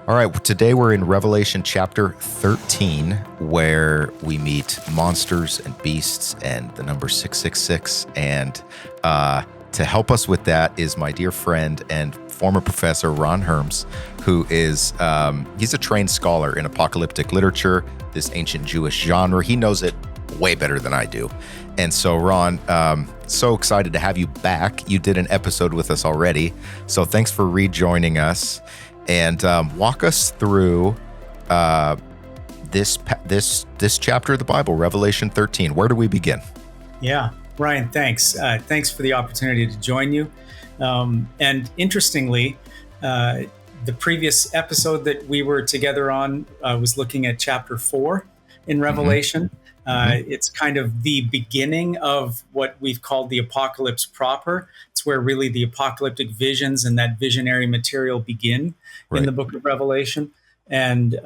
All right, today we're in Revelation chapter 13, where we meet monsters and beasts and the number 666. And to help us with that is my dear friend and former professor, Ron Herms, who is, he's a trained scholar in apocalyptic literature, this ancient Jewish genre. He knows it way better than I do. And so, Ron, so excited to have you back. You did an episode with us already, so thanks for rejoining us. And walk us through this chapter of the Bible, Revelation 13. Where do we begin? Yeah, Ryan, thanks. Thanks for the opportunity to join you. And interestingly, the previous episode that we were together on was looking at chapter 4 in Revelation. It's kind of the beginning of what we've called the apocalypse proper. It's where really the apocalyptic visions and that visionary material begin in the book of Revelation. And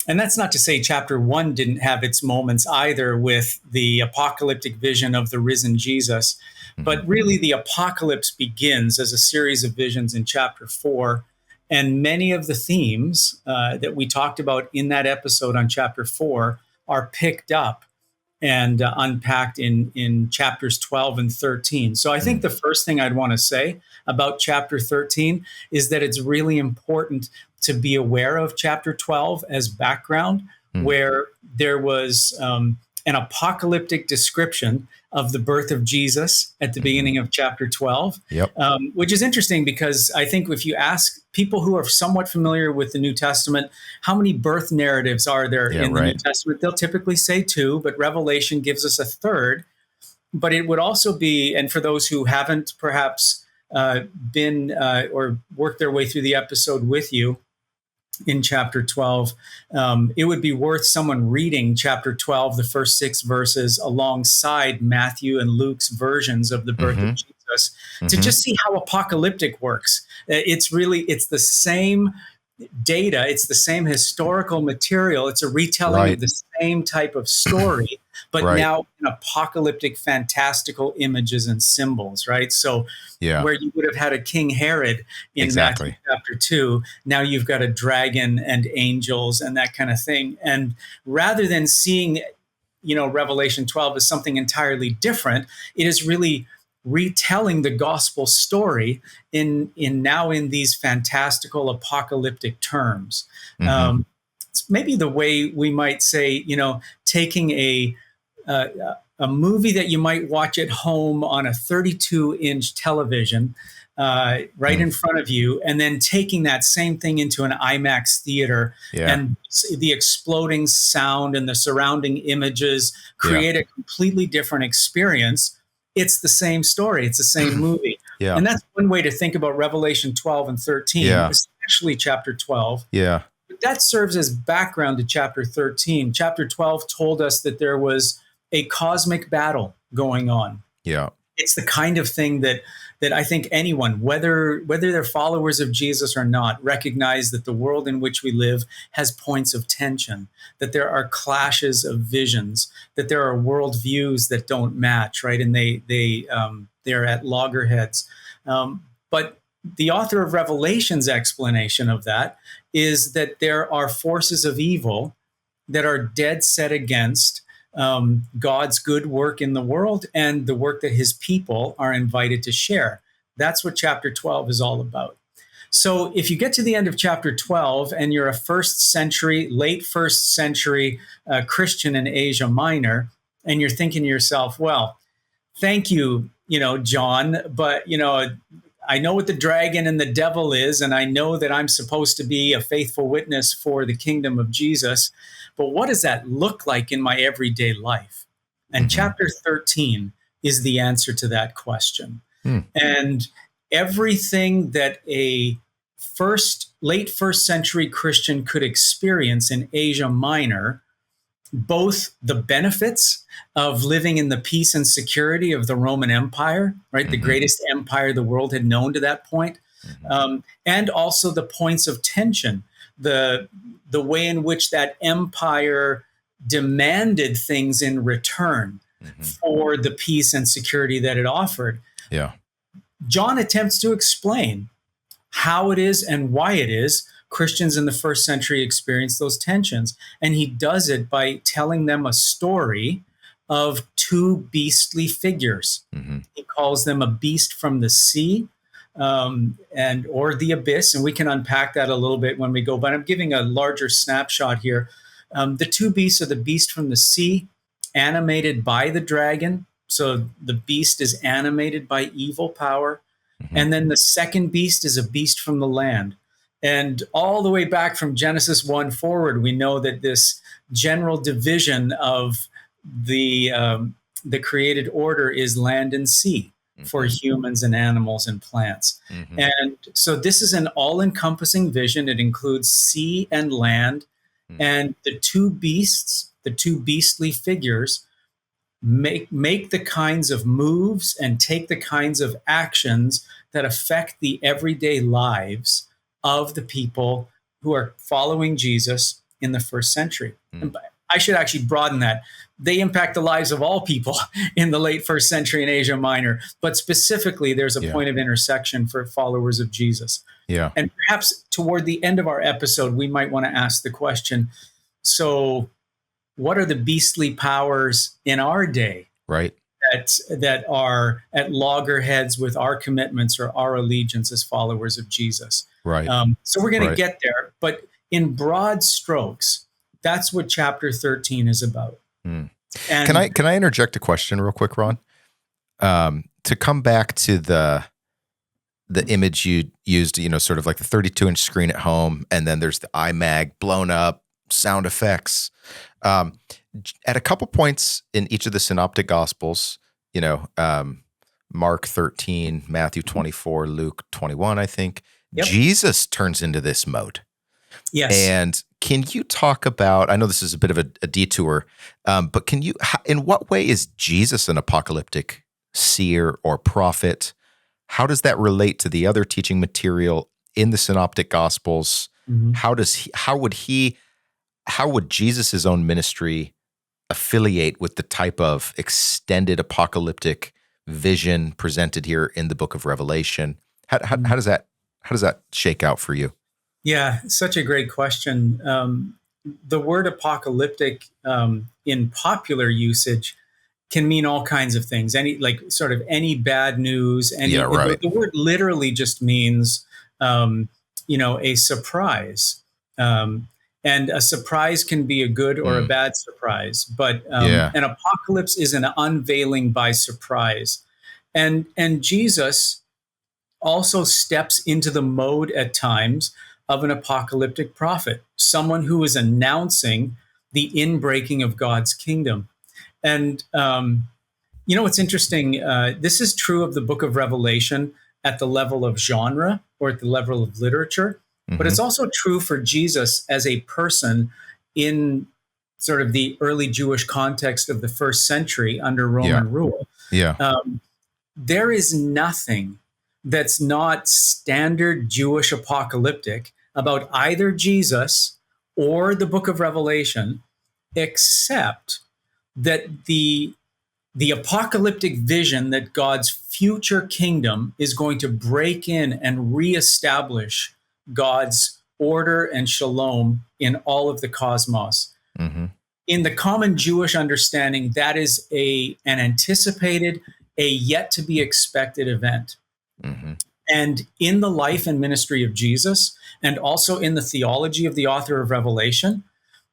that's not to say chapter 1 didn't have its moments either with the apocalyptic vision of the risen Jesus. But really the apocalypse begins as a series of visions in chapter 4. And many of the themes that we talked about in that episode on chapter 4 are picked up and unpacked in chapters 12 and 13. So I think the first thing I'd want to say about chapter 13 is that it's really important to be aware of chapter 12 as background, where there was an apocalyptic description of the birth of Jesus at the beginning of chapter 12, which is interesting because I think if you ask people who are somewhat familiar with the New Testament, how many birth narratives are there in the New Testament? They'll typically say 2, but Revelation gives us a third. But it would also be, and for those who haven't perhaps been or worked their way through the episode with you, in chapter 12, it would be worth someone reading chapter 12, the first 6 verses, alongside Matthew and Luke's versions of the birth of Jesus, to just see how apocalyptic works. It's the same data, it's the same historical material, it's a retelling of the same type of story, but now in apocalyptic, fantastical images and symbols, right? So where you would have had a King Herod in Matthew chapter 2, now you've got a dragon and angels and that kind of thing. And rather than seeing, Revelation 12 as something entirely different, it is really retelling the gospel story in these fantastical apocalyptic terms. It's maybe the way we might say, taking a movie that you might watch at home on a 32-inch television in front of you, and then taking that same thing into an IMAX theater, and the exploding sound and the surrounding images create a completely different experience. It's the same story. It's the same movie. And that's one way to think about Revelation 12 and 13, especially chapter 12. But that serves as background to chapter 13. Chapter 12 told us that there was a cosmic battle going on. It's the kind of thing that I think anyone, whether they're followers of Jesus or not, recognize that the world in which we live has points of tension, that there are clashes of visions, that there are worldviews that don't match, right? And they're at loggerheads. But the author of Revelation's explanation of that is that there are forces of evil that are dead set against God's good work in the world and the work that his people are invited to share. That's what chapter 12 is all about. So if you get to the end of chapter 12 and you're a late first century Christian in Asia Minor, and you're thinking to yourself, well, thank you, John, but, I know what the dragon and the devil is, and I know that I'm supposed to be a faithful witness for the kingdom of Jesus. But what does that look like in my everyday life? And chapter 13 is the answer to that question. And everything that a late first century Christian could experience in Asia Minor, both the benefits of living in the peace and security of the Roman Empire, right, the greatest empire the world had known to that point, and also the points of tension, the way in which that empire demanded things in return for the peace and security that it offered. John attempts to explain how it is and why it is Christians in the first century experienced those tensions. And he does it by telling them a story of two beastly figures. Mm-hmm. He calls them a beast from the sea, and or the abyss, and we can unpack that a little bit when we go. But I'm giving a larger snapshot here. The two beasts are the beast from the sea, animated by the dragon. So the beast is animated by evil power. Mm-hmm. And then the second beast is a beast from the land. And all the way back from Genesis 1 forward, we know that this general division of the created order is land and sea for humans and animals and plants. Mm-hmm. And so this is an all-encompassing vision. It includes sea and land. Mm-hmm. And the two beasts, the two beastly figures, make the kinds of moves and take the kinds of actions that affect the everyday lives of the people who are following Jesus in the first century. And I should actually broaden that. They impact the lives of all people in the late first century in Asia Minor, but specifically there's a point of intersection for followers of Jesus. Yeah. And perhaps toward the end of our episode, we might want to ask the question, so what are the beastly powers in our day, right, that are at loggerheads with our commitments or our allegiance as followers of Jesus? Right. So we're going to get there, but in broad strokes, that's what chapter 13 is about. And can I interject a question real quick, Ron? To come back to the image you used, sort of like the 32-inch screen at home, and then there's the iMac blown up, sound effects. At a couple points in each of the synoptic gospels, Mark 13, Matthew 24, Luke 21, I think, Jesus turns into this mode. Yes. And can you talk about, I know this is a bit of a detour, but in what way is Jesus an apocalyptic seer or prophet? How does that relate to the other teaching material in the synoptic gospels? Mm-hmm. How would Jesus' own ministry affiliate with the type of extended apocalyptic vision presented here in the book of Revelation? How does that shake out for you? Yeah, such a great question. The word apocalyptic in popular usage can mean all kinds of things. Any bad news. The word literally just means, a surprise. And a surprise can be a good or a bad surprise. But an apocalypse is an unveiling by surprise. And Jesus also steps into the mode at times of an apocalyptic prophet, someone who is announcing the inbreaking of God's kingdom. And, what's interesting, this is true of the book of Revelation at the level of genre or at the level of literature, but it's also true for Jesus as a person in sort of the early Jewish context of the first century under Roman rule. Yeah. There is nothing that's not standard Jewish apocalyptic about either Jesus or the book of Revelation, except that the apocalyptic vision that God's future kingdom is going to break in and reestablish God's order and shalom in all of the cosmos. Mm-hmm. In the common Jewish understanding, that is an anticipated, a yet to be expected event. Mm-hmm. And in the life and ministry of Jesus, and also in the theology of the author of Revelation,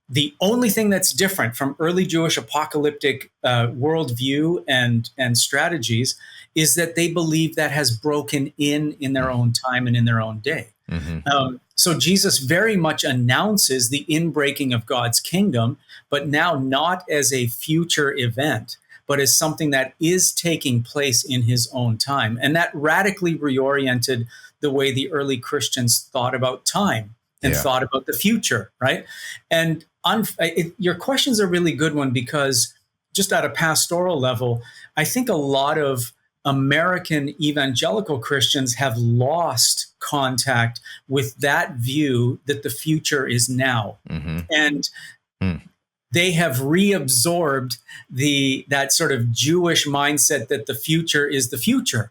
the only thing that's different from early Jewish apocalyptic worldview and strategies is that they believe that has broken in their own time and in their own day. Mm-hmm. So Jesus very much announces the inbreaking of God's kingdom, but now not as a future event, but as something that is taking place in his own time. And that radically reoriented the way the early Christians thought about time and thought about the future, right? And your question's a really good one, because just at a pastoral level, I think a lot of American evangelical Christians have lost contact with that view that the future is now. Mm-hmm. And they have reabsorbed that sort of Jewish mindset that the future is the future,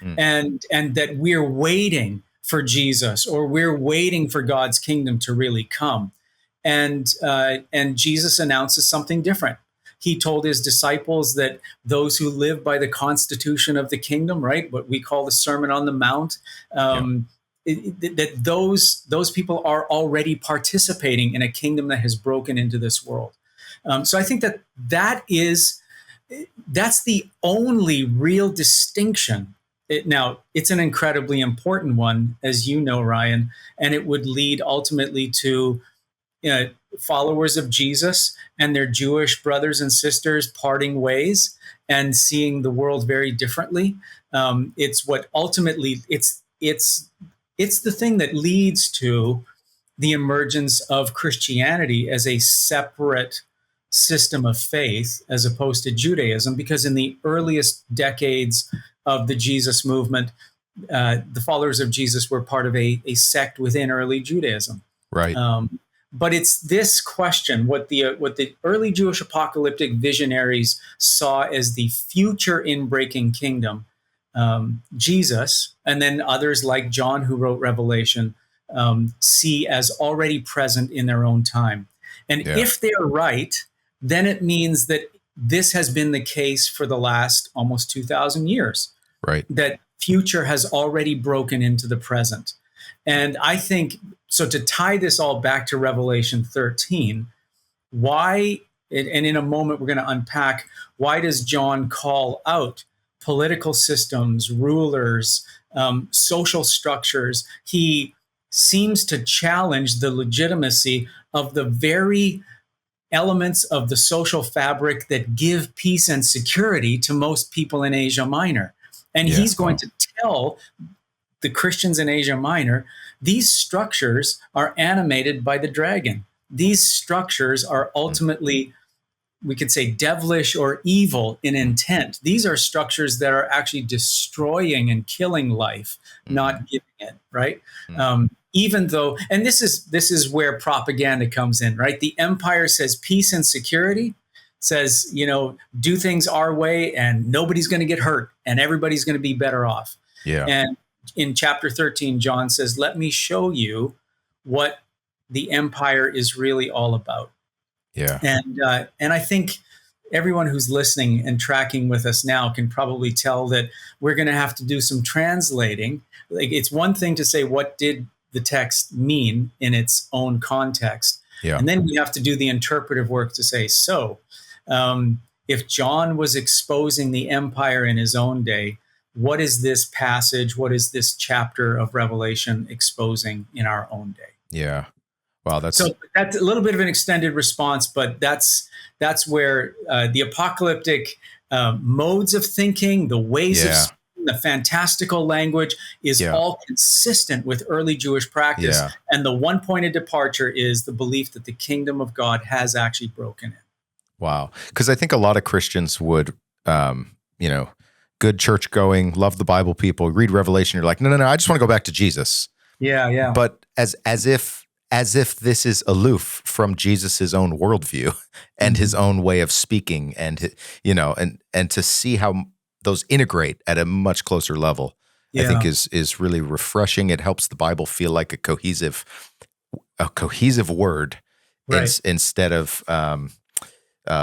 and that we're waiting for Jesus, or we're waiting for God's kingdom to really come. And Jesus announces something different. He told his disciples that those who live by the constitution of the kingdom, right, what we call the Sermon on the Mount, that those people are already participating in a kingdom that has broken into this world. So I think that's the only real distinction. Now, it's an incredibly important one, as you know, Ryan, and it would lead ultimately to followers of Jesus and their Jewish brothers and sisters parting ways and seeing the world very differently. It's what ultimately it's the thing that leads to the emergence of Christianity as a separate system of faith as opposed to Judaism, because in the earliest decades of the Jesus movement, the followers of Jesus were part of a sect within early Judaism. Right. But it's this question, what the early Jewish apocalyptic visionaries saw as the future inbreaking kingdom, Jesus, and then others like John, who wrote Revelation, see as already present in their own time. And if they're right, then it means that this has been the case for the last almost 2,000 years. Right. That future has already broken into the present. And I think, so to tie this all back to Revelation 13, why, and in a moment we're going to unpack, why does John call out political systems, rulers, social structures? He seems to challenge the legitimacy of the very elements of the social fabric that give peace and security to most people in Asia Minor. And he's going to tell the Christians in Asia Minor, these structures are animated by the dragon. These structures are ultimately, we could say, devilish or evil in intent. These are structures that are actually destroying and killing life, not giving it, right? Even though, and this is where propaganda comes in, right? The empire says peace and security, says, do things our way and nobody's going to get hurt and everybody's going to be better off. Yeah. And in chapter 13, John says, let me show you what the empire is really all about. Yeah. And I think everyone who's listening and tracking with us now can probably tell that we're going to have to do some translating. Like, it's one thing to say, what did the text mean in its own context? Yeah. And then we have to do the interpretive work to say, if John was exposing the empire in his own day, what is this passage, what is this chapter of Revelation exposing in our own day? Yeah. Wow, that's a little bit of an extended response, but that's where the apocalyptic modes of thinking, the ways of speaking, the fantastical language is all consistent with early Jewish practice. Yeah. And the one point of departure is the belief that the kingdom of God has actually broken in. Wow. Because I think a lot of Christians would, good church going, love the Bible people, read Revelation, you're like, no, I just want to go back to Jesus. Yeah. But as if this is aloof from Jesus's own worldview and his own way of speaking, and and to see how those integrate at a much closer level, I think is really refreshing. It helps the Bible feel like a cohesive word, right, instead of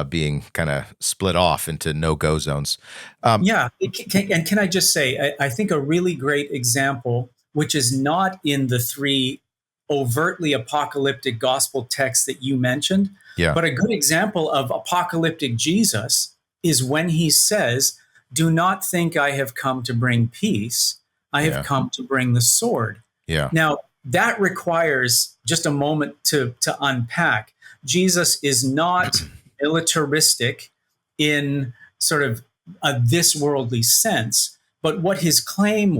being kind of split off into no-go zones. And can I just say, I think a really great example, which is not in the three overtly apocalyptic gospel texts that you mentioned, but a good example of apocalyptic Jesus is when he says, do not think I have come to bring peace. I have come to bring the sword. Yeah. Now, that requires just a moment to unpack. Jesus is not militaristic in sort of a this worldly sense, but what his claim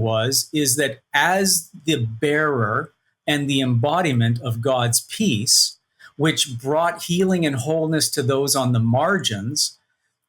is that as the bearer and the embodiment of God's peace, which brought healing and wholeness to those on the margins,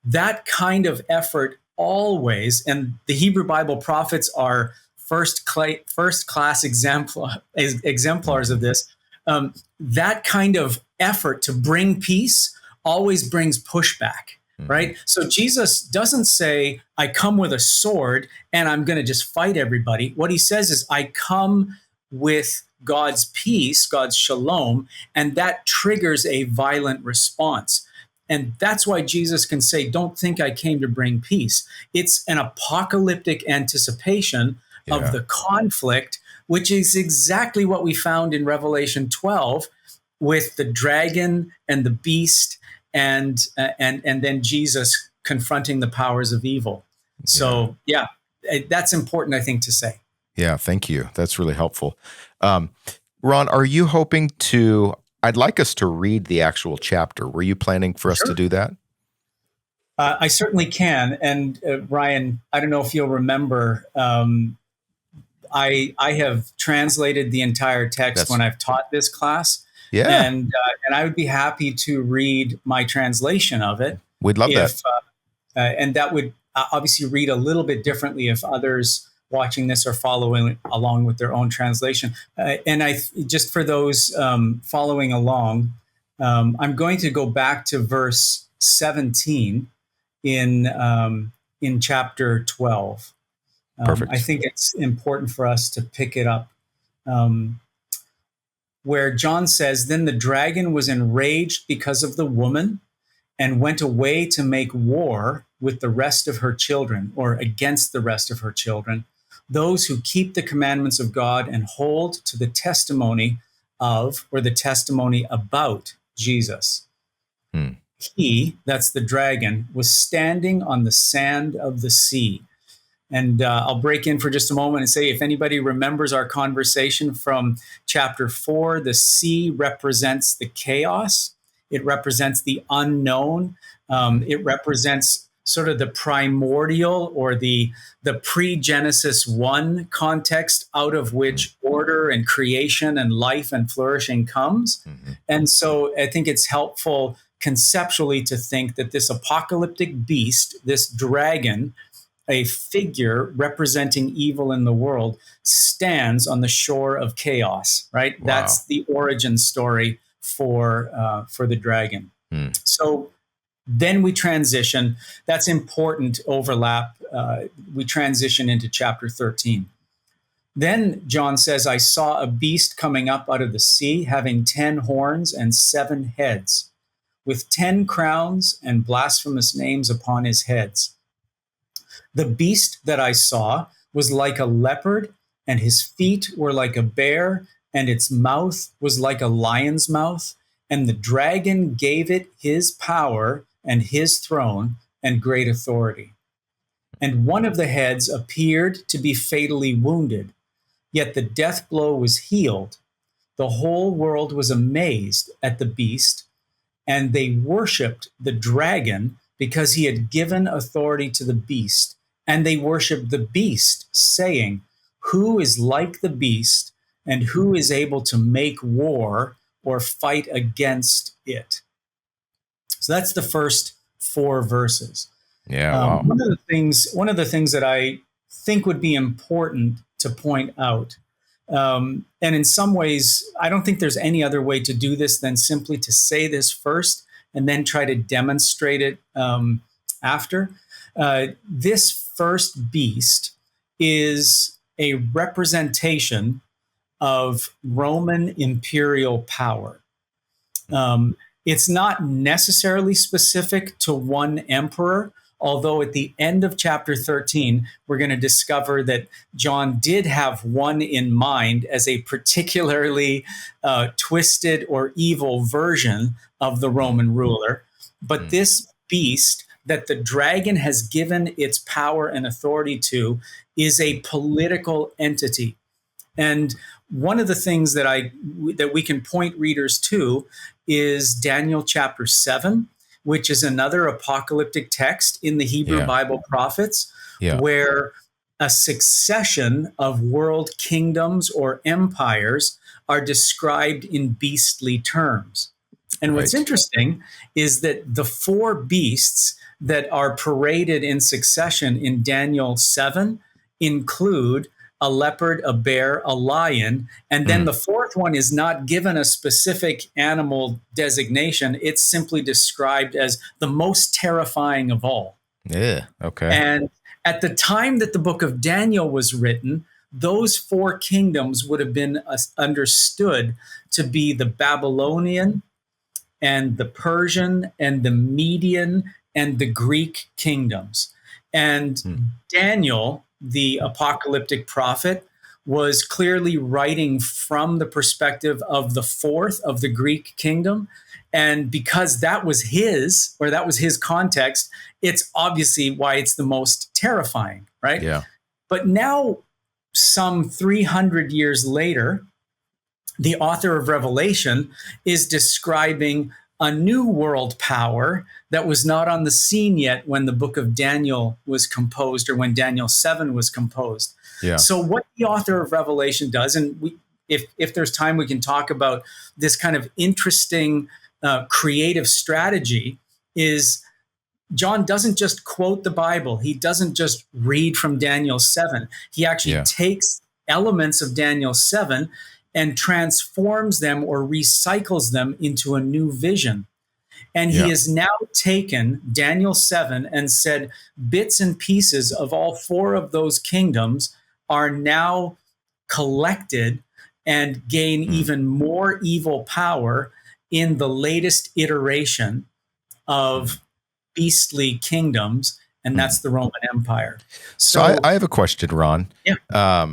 that kind of effort always, and the Hebrew Bible prophets are first class exemplars of this, that kind of effort to bring peace always brings pushback, right? So Jesus doesn't say, I come with a sword and I'm going to just fight everybody. What he says is, I come with God's peace, God's shalom, and that triggers a violent response. And that's why Jesus can say, "Don't think I came to bring peace." It's an apocalyptic anticipation of the conflict, which is exactly what we found in Revelation 12 with the dragon and the beast, and then Jesus confronting the powers of evil. So yeah, that's important, I think, to say. Yeah, thank you. That's really helpful. Ron, are you hoping to? I'd like us to read the actual chapter. Were you planning for us to do that? I certainly can. And Ryan, I don't know if you'll remember, I have translated the entire text when I've taught this class. Yeah. And I would be happy to read my translation of it. We'd love that. And that would obviously read a little bit differently if others watching this are following along with their own translation. And just for those following along, I'm going to go back to verse 17 in chapter 12. Perfect. I think it's important for us to pick it up. Where John says, "Then the dragon was enraged because of the woman and went away to make war with the rest of her children," or against the rest of her children, "those who keep the commandments of God and hold to the testimony of," or the testimony about, Jesus. He, that's the dragon, was standing on the sand of the sea. And I'll break in for just a moment and say, if anybody remembers our conversation from chapter 4, the sea represents the chaos. It represents the unknown. It represents sort of the primordial or the pre-Genesis 1 context out of which order and creation and life and flourishing comes. And so I think it's helpful conceptually to think that this apocalyptic beast, this dragon, a figure representing evil in the world, stands on the shore of chaos, right? Wow. That's the origin story for the dragon. So then we transition. That's important overlap. We transition into chapter 13. Then John says, "I saw a beast coming up out of the sea, having 10 horns and 7 heads, with 10 crowns and blasphemous names upon his heads. The beast that I saw was like a leopard, and his feet were like a bear, and its mouth was like a lion's mouth. And the dragon gave it his power and his throne and great authority. And one of the heads appeared to be fatally wounded, yet the death blow was healed. The whole world was amazed at the beast, and they worshiped the dragon because he had given authority to the beast. And they worshiped the beast, saying, 'Who is like the beast, and who is able to make war or fight against it?'" So that's the first 4 verses. Yeah. Wow. One of the things that I think would be important to point out, and in some ways, I don't think there's any other way to do this than simply to say this first and then try to demonstrate it after. This first beast is a representation of Roman imperial power. It's not necessarily specific to one emperor, although at the end of chapter 13, we're going to discover that John did have one in mind as a particularly twisted or evil version of the Roman ruler. But this beast that the dragon has given its power and authority to is a political entity. And one of the things that we can point readers to is Daniel chapter 7, which is another apocalyptic text in the Hebrew Bible prophets, where a succession of world kingdoms or empires are described in beastly terms. And what's interesting is that the 4 beasts that are paraded in succession in Daniel 7 include a leopard, a bear, a lion, and then the 4th one is not given a specific animal designation. It's simply described as the most terrifying of all. Yeah, okay. And at the time that the book of Daniel was written, those four kingdoms would have been understood to be the Babylonian and the Persian and the Median and the Greek kingdoms. And Daniel, the apocalyptic prophet, was clearly writing from the perspective of the fourth of the Greek kingdom. And because that was his context, it's obviously why it's the most terrifying, right? Yeah. But now, some 300 years later, the author of Revelation is describing a new world power that was not on the scene yet when the book of Daniel was composed, or when Daniel 7 was composed. Yeah. So what the author of Revelation does, and if there's time, we can talk about this kind of interesting creative strategy, is John doesn't just quote the Bible. He doesn't just read from Daniel 7. He actually takes elements of Daniel 7 and transforms them or recycles them into a new vision. And he has now taken Daniel 7 and said bits and pieces of all four of those kingdoms are now collected and gain even more evil power in the latest iteration of beastly kingdoms, and that's the Roman Empire. So I have a question, Ron. Yeah.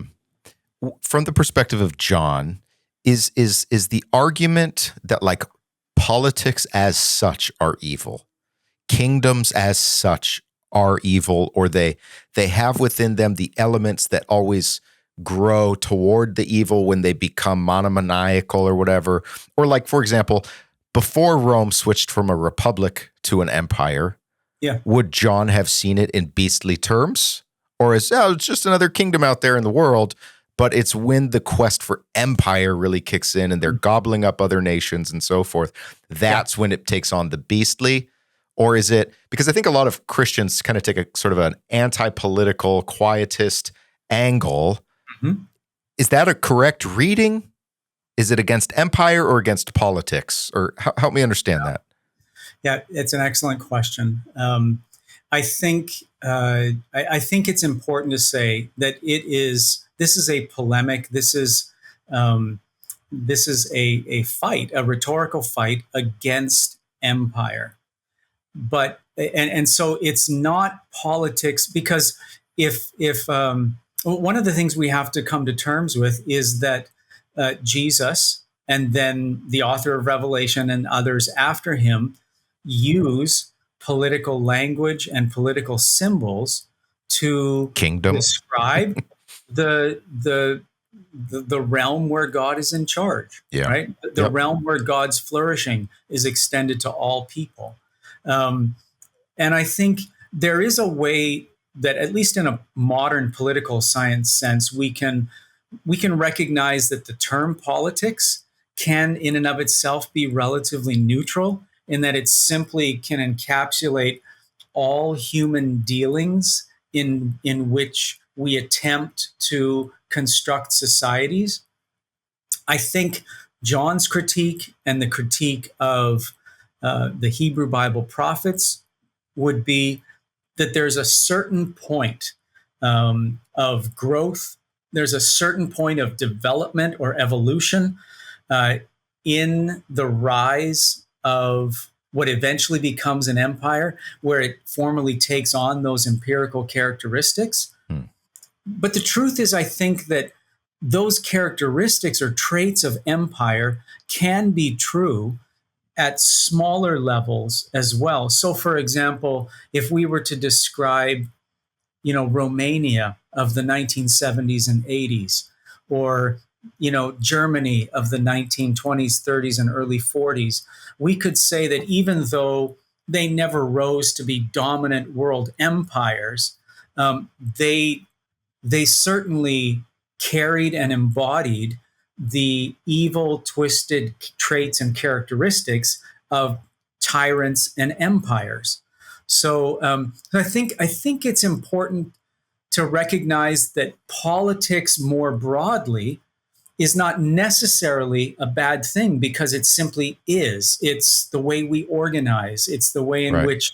From the perspective of John, is the argument that like politics as such are evil, kingdoms as such are evil, or they have within them the elements that always grow toward the evil when they become monomaniacal or whatever? Or like, for example, before Rome switched from a republic to an empire, would John have seen it in beastly terms? Or it's just another kingdom out there in the world, but it's when the quest for empire really kicks in and they're gobbling up other nations and so forth, that's when it takes on the beastly? Or is it, because I think a lot of Christians kind of take a sort of an anti-political, quietist angle. Is that a correct reading? Is it against empire or against politics? Or help me understand that. Yeah, it's an excellent question. I think it's important to say that this is a polemic. This is a fight, a rhetorical fight against empire. But and so it's not politics, because if one of the things we have to come to terms with is that Jesus and then the author of Revelation and others after him use political language and political symbols to describe the realm where God is in charge, right? The realm where God's flourishing is extended to all people. And I think there is a way that, at least in a modern political science sense, we can recognize that the term politics can in and of itself be relatively neutral, in that it simply can encapsulate all human dealings in which we attempt to construct societies. I think John's critique and the critique of the Hebrew Bible prophets would be that there's a certain point of growth, there's a certain point of development or evolution in the rise of what eventually becomes an empire, where it formally takes on those empirical characteristics. But the truth is, I think that those characteristics or traits of empire can be true at smaller levels as well. So, for example, if we were to describe, Romania of the 1970s and 80s, or Germany of the 1920s, 30s, and early 40s, we could say that even though they never rose to be dominant world empires, they certainly carried and embodied the evil, twisted traits and characteristics of tyrants and empires. So I think it's important to recognize that politics more broadly is not necessarily a bad thing, because it simply is. It's the way we organize. It's the way in which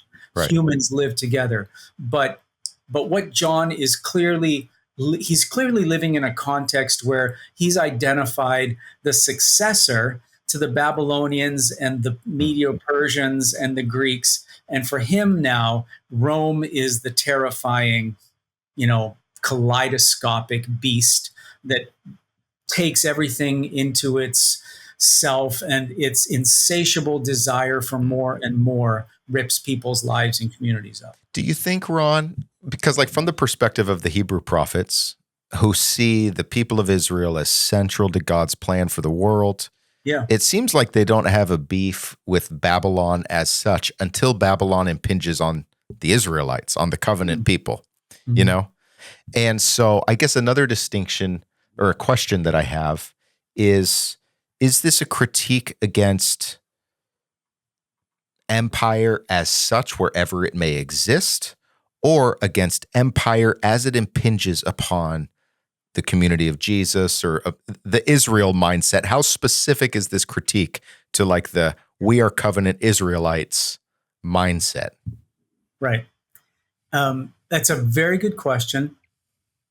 humans live together. But what John is clearly he's clearly living in a context where he's identified the successor to the Babylonians and the Medo-Persians and the Greeks. And for him now, Rome is the terrifying, kaleidoscopic beast that takes everything into its self, and its insatiable desire for more and more rips people's lives and communities up. Do you think, Ron, because like from the perspective of the Hebrew prophets who see the people of Israel as central to God's plan for the world, Yeah. it seems like they don't have a beef with Babylon as such until Babylon impinges on the Israelites, on the covenant people, And so I guess another distinction or a question that I have is this a critique against empire as such, wherever it may exist, or against empire as it impinges upon the community of Jesus or the Israel mindset? How specific is this critique to like the we are covenant Israelites mindset? Right. That's a very good question.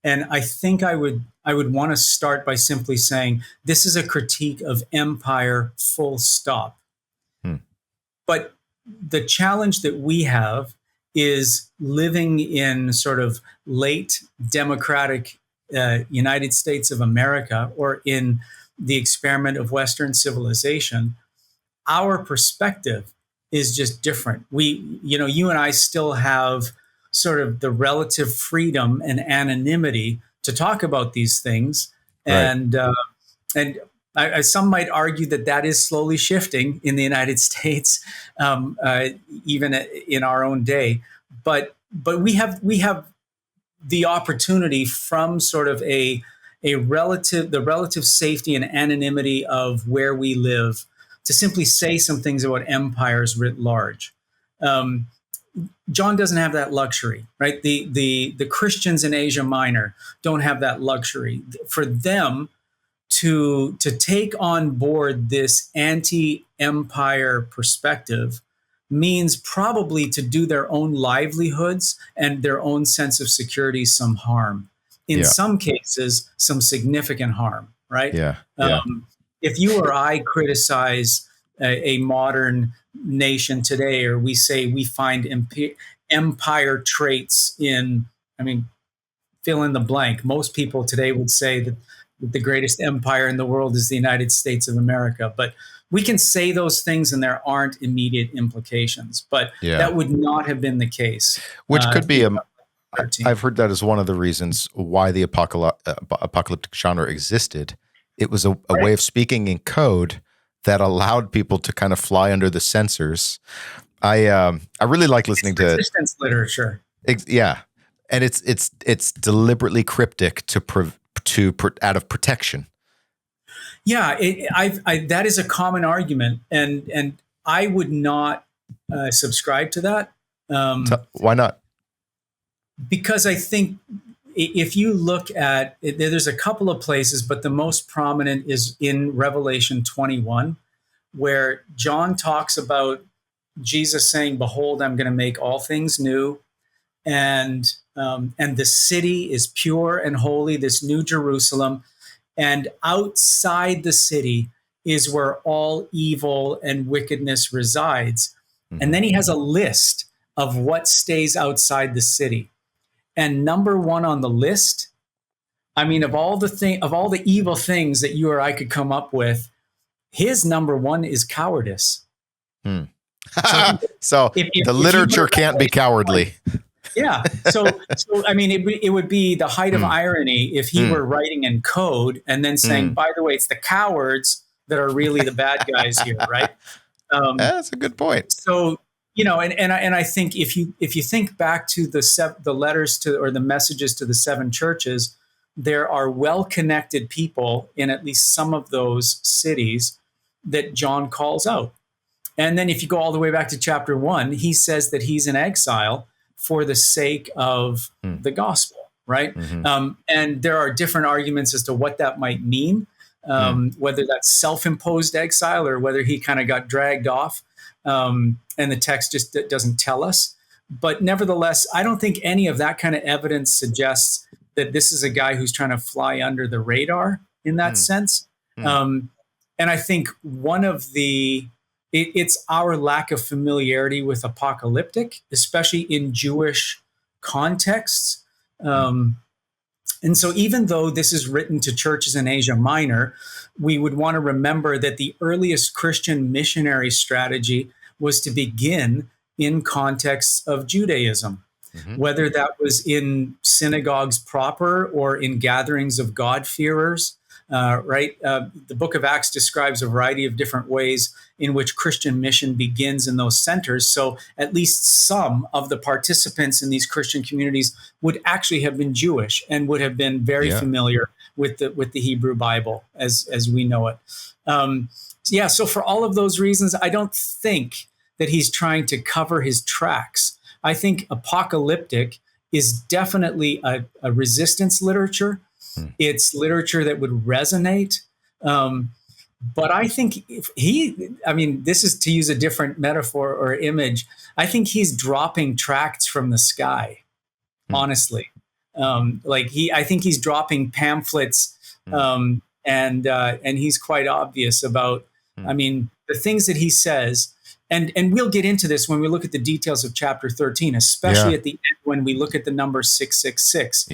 And I think I would want to start by simply saying this is a critique of empire, full stop. But the challenge that we have is living in sort of late democratic United States of America, or in the experiment of Western civilization. Our perspective is just different. You and I still have sort of the relative freedom and anonymity to talk about these things. Right. And some might argue that is slowly shifting in the United States, even in our own day. But we have the opportunity from sort of the relative safety and anonymity of where we live to simply say some things about empires writ large. John doesn't have that luxury, right? The Christians in Asia Minor don't have that luxury. For them to take on board this anti-empire perspective means probably to do their own livelihoods and their own sense of security some harm. In some cases, some significant harm, right? If you or I criticize a modern nation today, or we say we find empire traits in, fill in the blank. Most people today would say that the greatest empire in the world is the United States of America. But we can say those things and there aren't immediate implications. But that would not have been the case. Which could be I've heard that as one of the reasons why the apocalyptic genre existed. It was a way of speaking in code that allowed people to kind of fly under the censors. I really like listening to resistance literature. And it's deliberately cryptic out of protection. That is a common argument, and I would not subscribe to that. Why not? Because I think if you look at it, there's a couple of places, but the most prominent is in Revelation 21, where John talks about Jesus saying, "Behold, I'm going to make all things new," and the city is pure and holy, this new Jerusalem, and outside the city is where all evil and wickedness resides. Mm-hmm. And then he has a list of what stays outside the city. And number one on the list, of all the evil things that you or I could come up with, his number one is cowardice. So the literature can't be cowardly. Yeah. So it would be the height of irony if he were writing in code and then saying, by the way, it's the cowards that are really the bad guys here, right? That's a good point. So, and I think if you think back to the letters to, or the messages to the seven churches, there are well-connected people in at least some of those cities that John calls out. And then if you go all the way back to chapter 1, he says that he's in exile for the sake of the gospel, right? Mm-hmm. And there are different arguments as to what that might mean, whether that's self-imposed exile or whether he kind of got dragged off, and the text just doesn't tell us. But nevertheless, I don't think any of that kind of evidence suggests that this is a guy who's trying to fly under the radar in that sense. And I think one of it's our lack of familiarity with apocalyptic, especially in Jewish contexts. And so even though this is written to churches in Asia Minor, we would want to remember that the earliest Christian missionary strategy was to begin in contexts of Judaism, whether that was in synagogues proper or in gatherings of God-fearers. The book of Acts describes a variety of different ways in which Christian mission begins in those centers. So at least some of the participants in these Christian communities would actually have been Jewish and would have been very familiar with the Hebrew Bible as we know it. So for all of those reasons, I don't think that he's trying to cover his tracks. I think apocalyptic is definitely a resistance literature. It's literature that would resonate. But I think this is to use a different metaphor or image. I think he's dropping tracts from the sky, honestly. I think he's dropping pamphlets, and he's quite obvious about, the things that he says. And we'll get into this when we look at the details of chapter 13, especially at the end when we look at the number 666.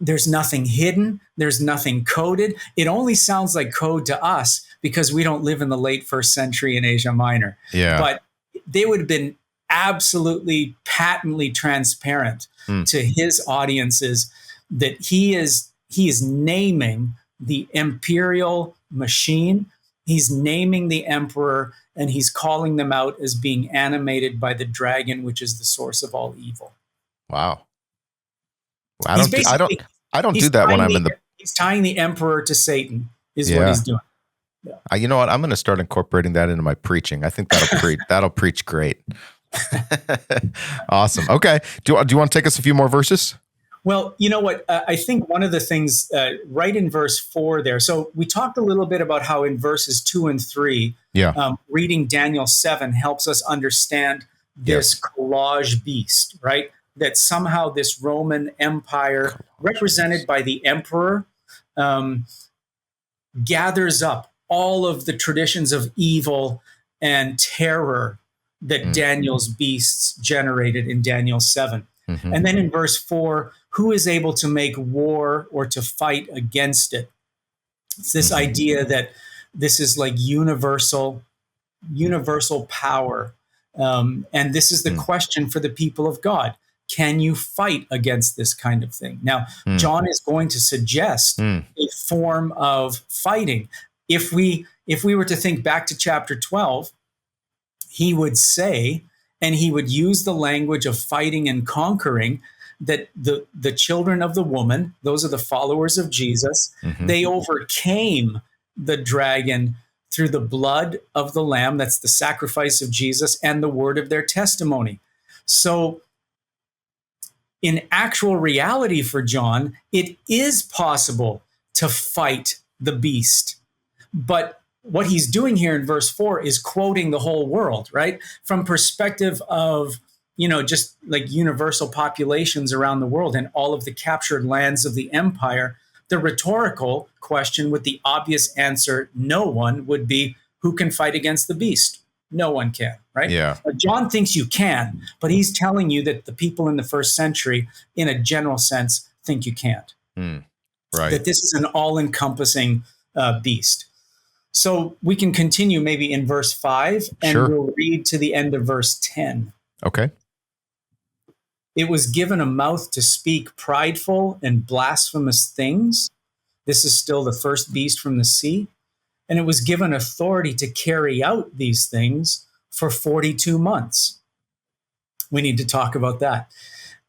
There's nothing hidden. There's nothing coded. It only sounds like code to us because we don't live in the late first century in Asia Minor. But they would have been absolutely patently transparent to his audiences that he is naming the imperial machine. He's naming the emperor, and he's calling them out as being animated by the dragon, which is the source of all evil. Wow. I don't do that when I'm in the. He's tying the emperor to Satan, is what he's doing. Yeah. You know what? I'm going to start incorporating that into my preaching. I think that'll preach great. Awesome. Okay. Do you want to take us a few more verses? Well, you know what? I think one of the things right in verse 4 there. So we talked a little bit about how in verses 2 and 3, reading Daniel 7 helps us understand this collage beast, right? That somehow this Roman Empire, represented by the emperor, gathers up all of the traditions of evil and terror that Daniel's beasts generated in Daniel 7. And then in verse 4, who is able to make war or to fight against it? It's this idea that this is like universal power. And this is the question for the people of God. Can you fight against this kind of thing? Now, John is going to suggest a form of fighting. If we were to think back to chapter 12, he would say, and he would use the language of fighting and conquering, that the children of the woman, those are the followers of Jesus, they overcame the dragon through the blood of the Lamb, that's the sacrifice of Jesus, and the word of their testimony. So in actual reality for John, it is possible to fight the beast. But what he's doing here in verse 4 is quoting the whole world, right? From perspective of, just like universal populations around the world and all of the captured lands of the empire, the rhetorical question with the obvious answer, no one, would be, who can fight against the beast? No one can, right? Yeah. John thinks you can, but he's telling you that the people in the first century, in a general sense, think you can't. Right. That this is an all-encompassing beast. So we can continue maybe in verse 5, and we'll read to the end of verse 10. Okay. It was given a mouth to speak prideful and blasphemous things. This is still the first beast from the sea. And it was given authority to carry out these things for 42 months. We need to talk about that.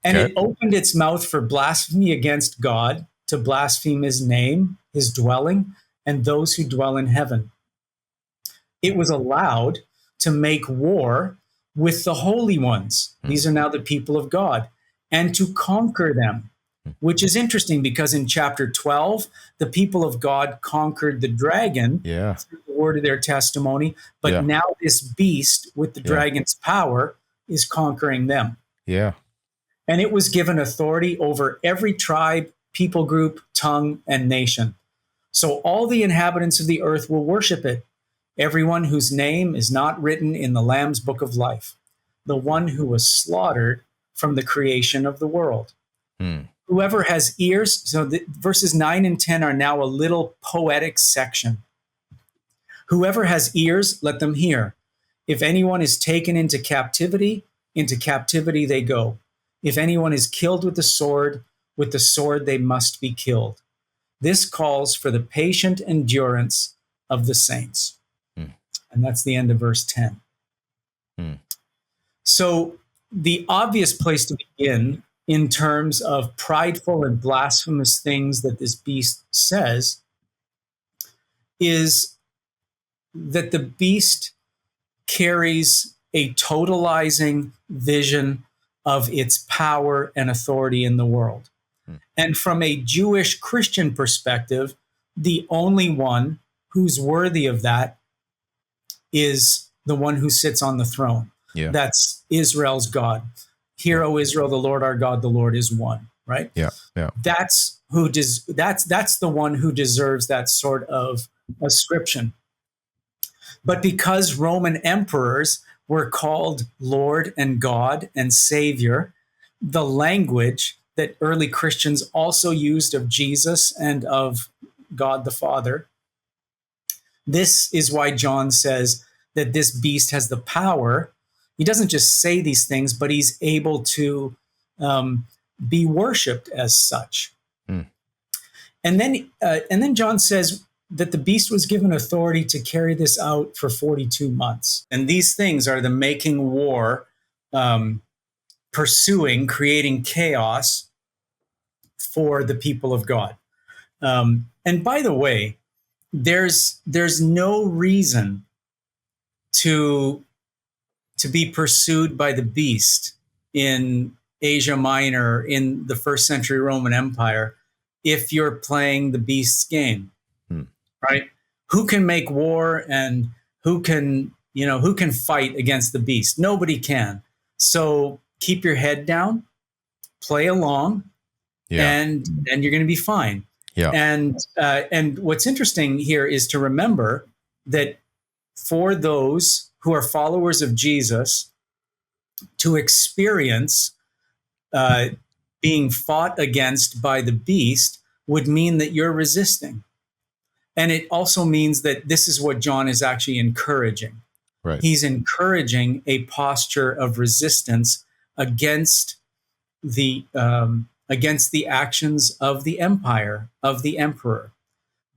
And it opened its mouth for blasphemy against God, to blaspheme his name, his dwelling, and those who dwell in heaven. It was allowed to make war with the holy ones. These are now the people of God, and to conquer them, which is interesting because in chapter 12, the people of God conquered the dragon through the word of their testimony. But now this beast with the dragon's power is conquering them. Yeah. and it was given authority over every tribe, people group, tongue, and nation. So all the inhabitants of the earth will worship it, everyone whose name is not written in the Lamb's book of life, the one who was slaughtered from the creation of the world. Hmm. Whoever has ears, so verses 9 and 10 are now a little poetic section. Whoever has ears, let them hear. If anyone is taken into captivity they go. If anyone is killed with the sword they must be killed. This calls for the patient endurance of the saints. Hmm. And that's the end of verse 10. Hmm. So the obvious place to begin in terms of prideful and blasphemous things that this beast says is that the beast carries a totalizing vision of its power and authority in the world. And from a Jewish Christian perspective, the only one who's worthy of that is the one who sits on the throne. Yeah. That's Israel's God. Hear, O Israel, the Lord our God, the Lord is one, right? Yeah. Yeah. That's the one who deserves that sort of ascription. But because Roman emperors were called Lord and God and Savior, the language that early Christians also used of Jesus and of God the Father, this is why John says that this beast has the power. He doesn't just say these things, but he's able to be worshipped as such. Hmm. And then John says that the beast was given authority to carry this out for 42 months. And these things are the making war, pursuing, creating chaos for the people of God. And by the way, there's no reason to be pursued by the beast in Asia Minor, in the first century Roman Empire, if you're playing the beast's game. Right? Who can make war and who can fight against the beast? Nobody can. So keep your head down, play along, and you're going to be fine. Yeah. And what's interesting here is to remember that for those who are followers of Jesus, to experience being fought against by the beast would mean that you're resisting. And it also means that this is what John is actually encouraging. Right. He's encouraging a posture of resistance against the actions of the empire, of the emperor.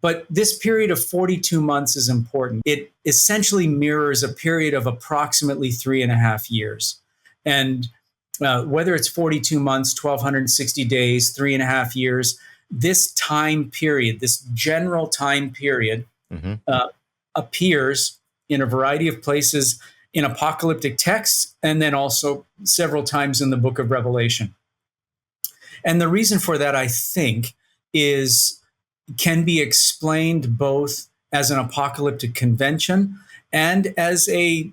But this period of 42 months is important. It essentially mirrors a period of approximately 3.5 years. And whether it's 42 months, 1,260 days, 3.5 years, this time period, this general time period, appears in a variety of places in apocalyptic texts and then also several times in the book of Revelation. And the reason for that, I think, can be explained both as an apocalyptic convention and as a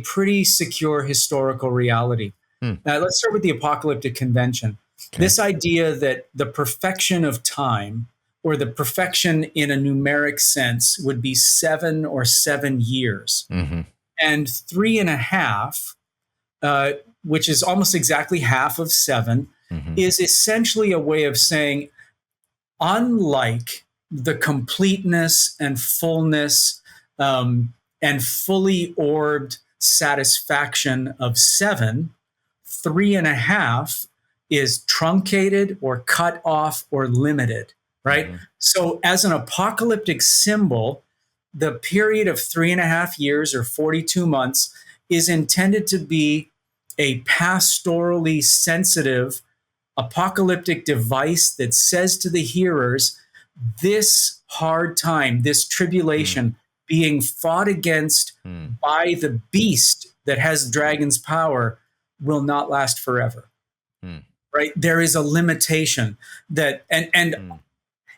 pretty secure historical reality. Let's start with the apocalyptic convention. Okay. This idea that the perfection of time, or the perfection in a numeric sense, would be 7 or 7 years. Mm-hmm. And 3.5, which is almost exactly half of 7, is essentially a way of saying, unlike the completeness and fullness and fully orbed satisfaction of 7, 3.5 is truncated or cut off or limited, right? Mm-hmm. So as an apocalyptic symbol, the period of 3.5 years or 42 months is intended to be a pastorally sensitive apocalyptic device that says to the hearers, this hard time, this tribulation being fought against by the beast that has dragon's power will not last forever. Right? There is a limitation that, and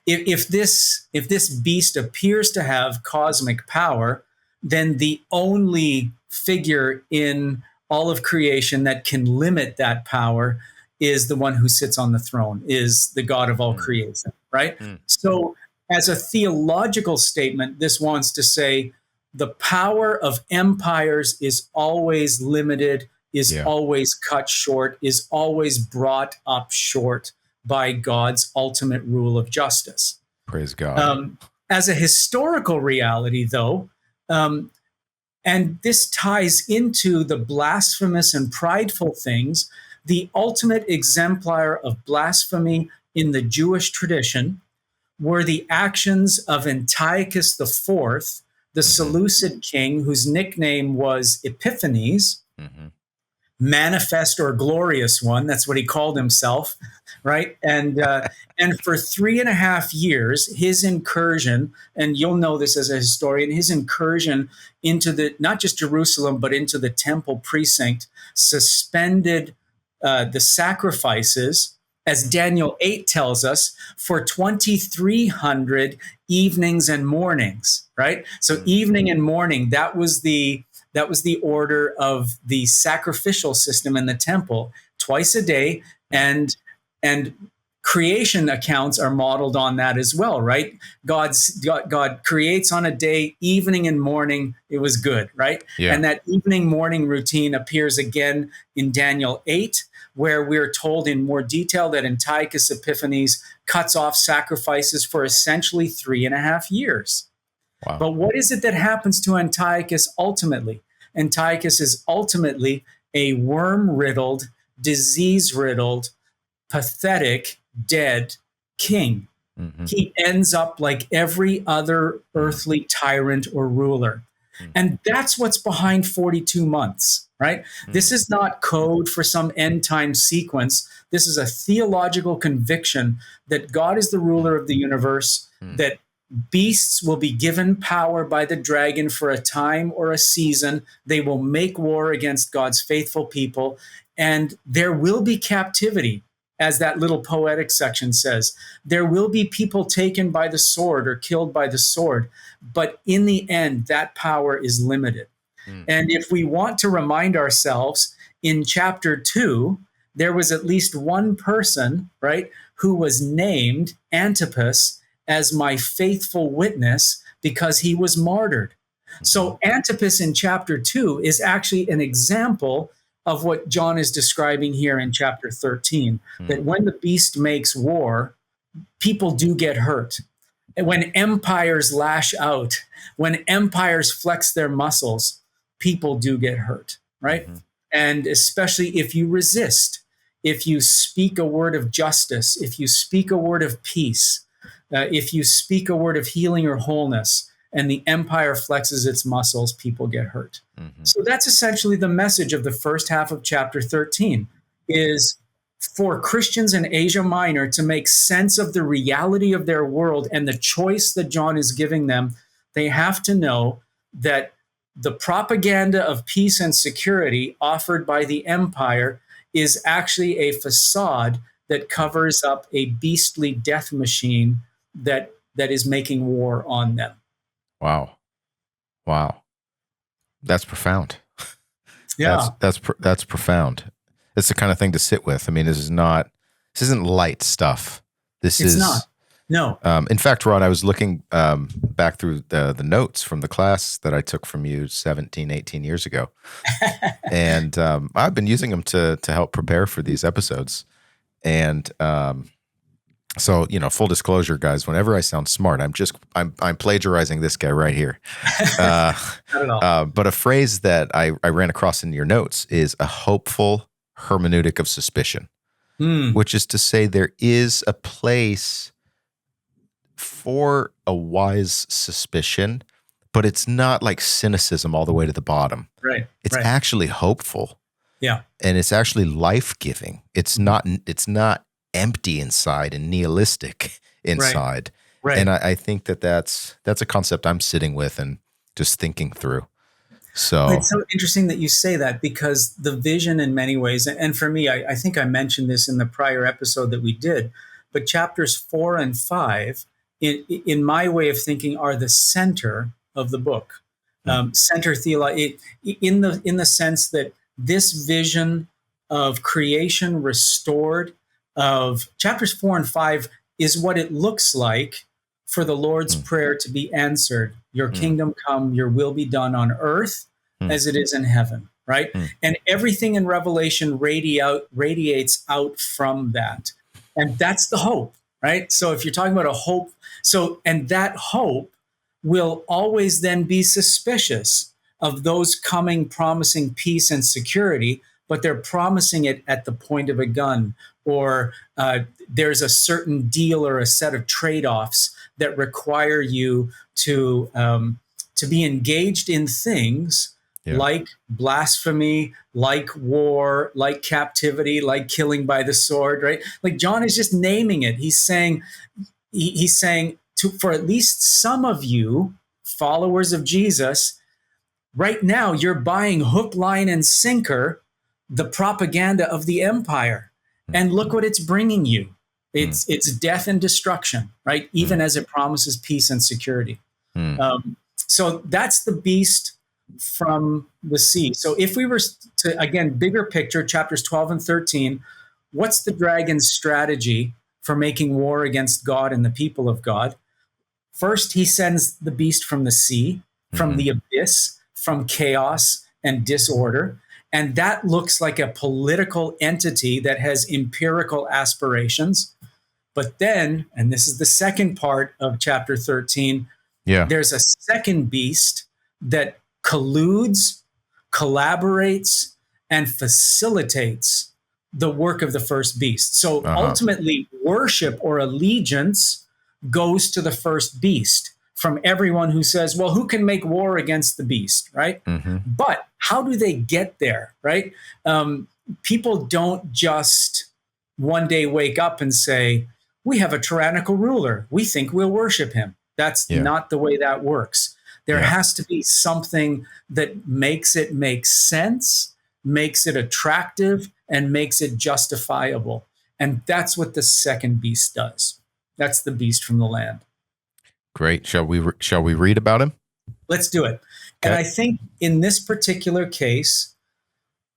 if this beast appears to have cosmic power, then the only figure in all of creation that can limit that power is the one who sits on the throne, is the God of all creation, right? So, as a theological statement, this wants to say the power of empires is always limited, is always cut short, is always brought up short by God's ultimate rule of justice. Praise God. As a historical reality, though, and this ties into the blasphemous and prideful things, the ultimate exemplar of blasphemy in the Jewish tradition were the actions of Antiochus IV, the Seleucid king, whose nickname was Epiphanes, manifest or glorious one. That's what he called himself, right? And for 3.5 years, his incursion, and you'll know this as a historian, his incursion into the not just Jerusalem but into the temple precinct suspended the sacrifices, as Daniel 8 tells us, for 2,300 evenings and mornings, right? So evening and morning, that was the order of the sacrificial system in the temple, twice a day, and creation accounts are modeled on that as well, right? God creates on a day, evening and morning, it was good, right? Yeah. And that evening morning routine appears again in Daniel 8, where we're told in more detail that Antiochus Epiphanes cuts off sacrifices for essentially 3.5 years. Wow. But what is it that happens to Antiochus ultimately? Antiochus is ultimately a worm-riddled, disease-riddled, pathetic, dead king. He ends up like every other earthly tyrant or ruler. And that's what's behind 42 months, right? This is not code for some end time sequence. This is a theological conviction that God is the ruler of the universe, that beasts will be given power by the dragon for a time or a season. They will make war against God's faithful people, and there will be captivity, as that little poetic section says. There will be people taken by the sword or killed by the sword, but in the end, that power is limited. And if we want to remind ourselves, in chapter 2, there was at least one person, right, who was named Antipas as my faithful witness because he was martyred. So Antipas in chapter 2 is actually an example of what John is describing here in chapter 13, that when the beast makes war, people do get hurt. And when empires lash out, when empires flex their muscles, people do get hurt, right? And especially if you resist, if you speak a word of justice, if you speak a word of peace, if you speak a word of healing or wholeness, and the empire flexes its muscles, people get hurt. So that's essentially the message of the first half of chapter 13, is for Christians in Asia Minor to make sense of the reality of their world and the choice that John is giving them. They have to know that the propaganda of peace and security offered by the empire is actually a facade that covers up a beastly death machine that is making war on them. Wow. That's profound. Yeah. That's profound. It's the kind of thing to sit with. I mean, this isn't light stuff. It's not. No. In fact, Ron, I was looking back through the notes from the class that I took from you 17, 18 years ago. And I've been using them to help prepare for these episodes. And so, full disclosure, guys, whenever I sound smart, I'm plagiarizing this guy right here. Not at all. But a phrase that I ran across in your notes is a hopeful hermeneutic of suspicion, which is to say there is a place for a wise suspicion, but it's not like cynicism all the way to the bottom. Right. It's actually hopeful. Yeah. And it's actually life-giving. It's not empty inside and nihilistic inside. Right. And I think that's a concept I'm sitting with and just thinking through. So it's so interesting that you say that, because the vision in many ways, and for me, I think I mentioned this in the prior episode that we did, but chapters 4 and 5, in my way of thinking, are the center of the book. Center theology, in the sense that this vision of creation restored, of chapters 4 and 5 is what it looks like for the Lord's Prayer to be answered. Your kingdom come, your will be done on earth as it is in heaven, right? And everything in Revelation radiates out from that. And that's the hope, right? So if you're talking about a hope, and that hope will always then be suspicious of those coming promising peace and security, but they're promising it at the point of a gun, or there's a certain deal or a set of trade-offs that require you to be engaged in things like blasphemy, like war, like captivity, like killing by the sword, right? Like John is just naming it. He's saying for at least some of you, followers of Jesus, right now you're buying hook, line, and sinker the propaganda of the empire. And look what it's bringing you. It's death and destruction, right? Even as it promises peace and security. So that's the beast from the sea. So if we were to, again, bigger picture, chapters 12 and 13, what's the dragon's strategy for making war against God and the people of God? First, he sends the beast from the sea, from the abyss, from chaos and disorder. And that looks like a political entity that has empirical aspirations. But then, and this is the second part of chapter 13, there's a second beast that colludes, collaborates, and facilitates the work of the first beast. So ultimately, worship or allegiance goes to the first beast from everyone who says, well, who can make war against the beast, right? But how do they get there, right? People don't just one day wake up and say, we have a tyrannical ruler. We think we'll worship him. That's not the way that works. There has to be something that makes it make sense, makes it attractive, and makes it justifiable. And that's what the second beast does. That's the beast from the land. Great. Shall we read about him? Let's do it. Okay. And I think in this particular case,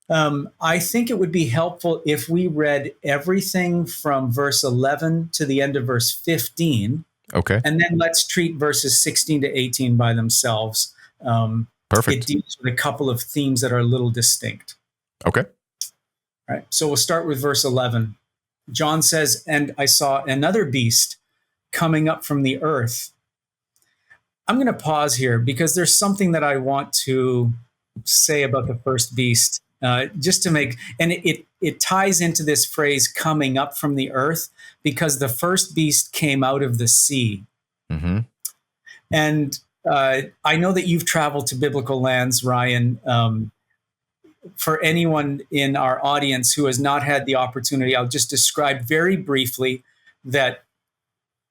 I think it would be helpful if we read everything from verse 11 to the end of verse 15. Okay. And then let's treat verses 16 to 18 by themselves. Perfect. It deals with a couple of themes that are a little distinct. Okay. All right. So we'll start with verse 11. John says, and I saw another beast coming up from the earth. I'm going to pause here because there's something that I want to say about the first beast, just to make, and it ties into this phrase coming up from the earth, because the first beast came out of the sea. And I know that you've traveled to biblical lands, Ryan. For anyone in our audience who has not had the opportunity, I'll just describe very briefly that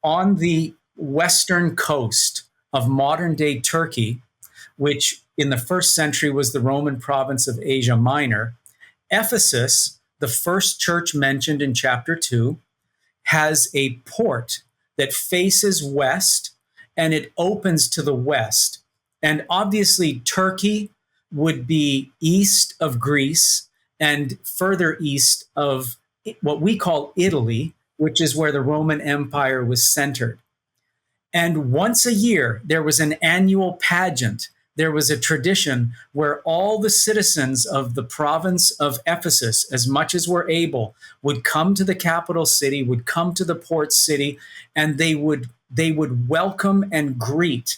on the western coast of modern day Turkey, which in the first century was the Roman province of Asia Minor, Ephesus, the first church mentioned in chapter 2, has a port that faces west, and it opens to the west. And obviously, Turkey would be east of Greece and further east of what we call Italy, which is where the Roman Empire was centered. And once a year, there was an annual pageant. There was a tradition where all the citizens of the province of Ephesus, as much as were able, would come to the capital city, would come to the port city, and they would welcome and greet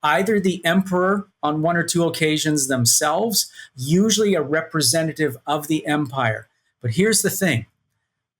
either the emperor on one or two occasions themselves, usually a representative of the empire. But here's the thing.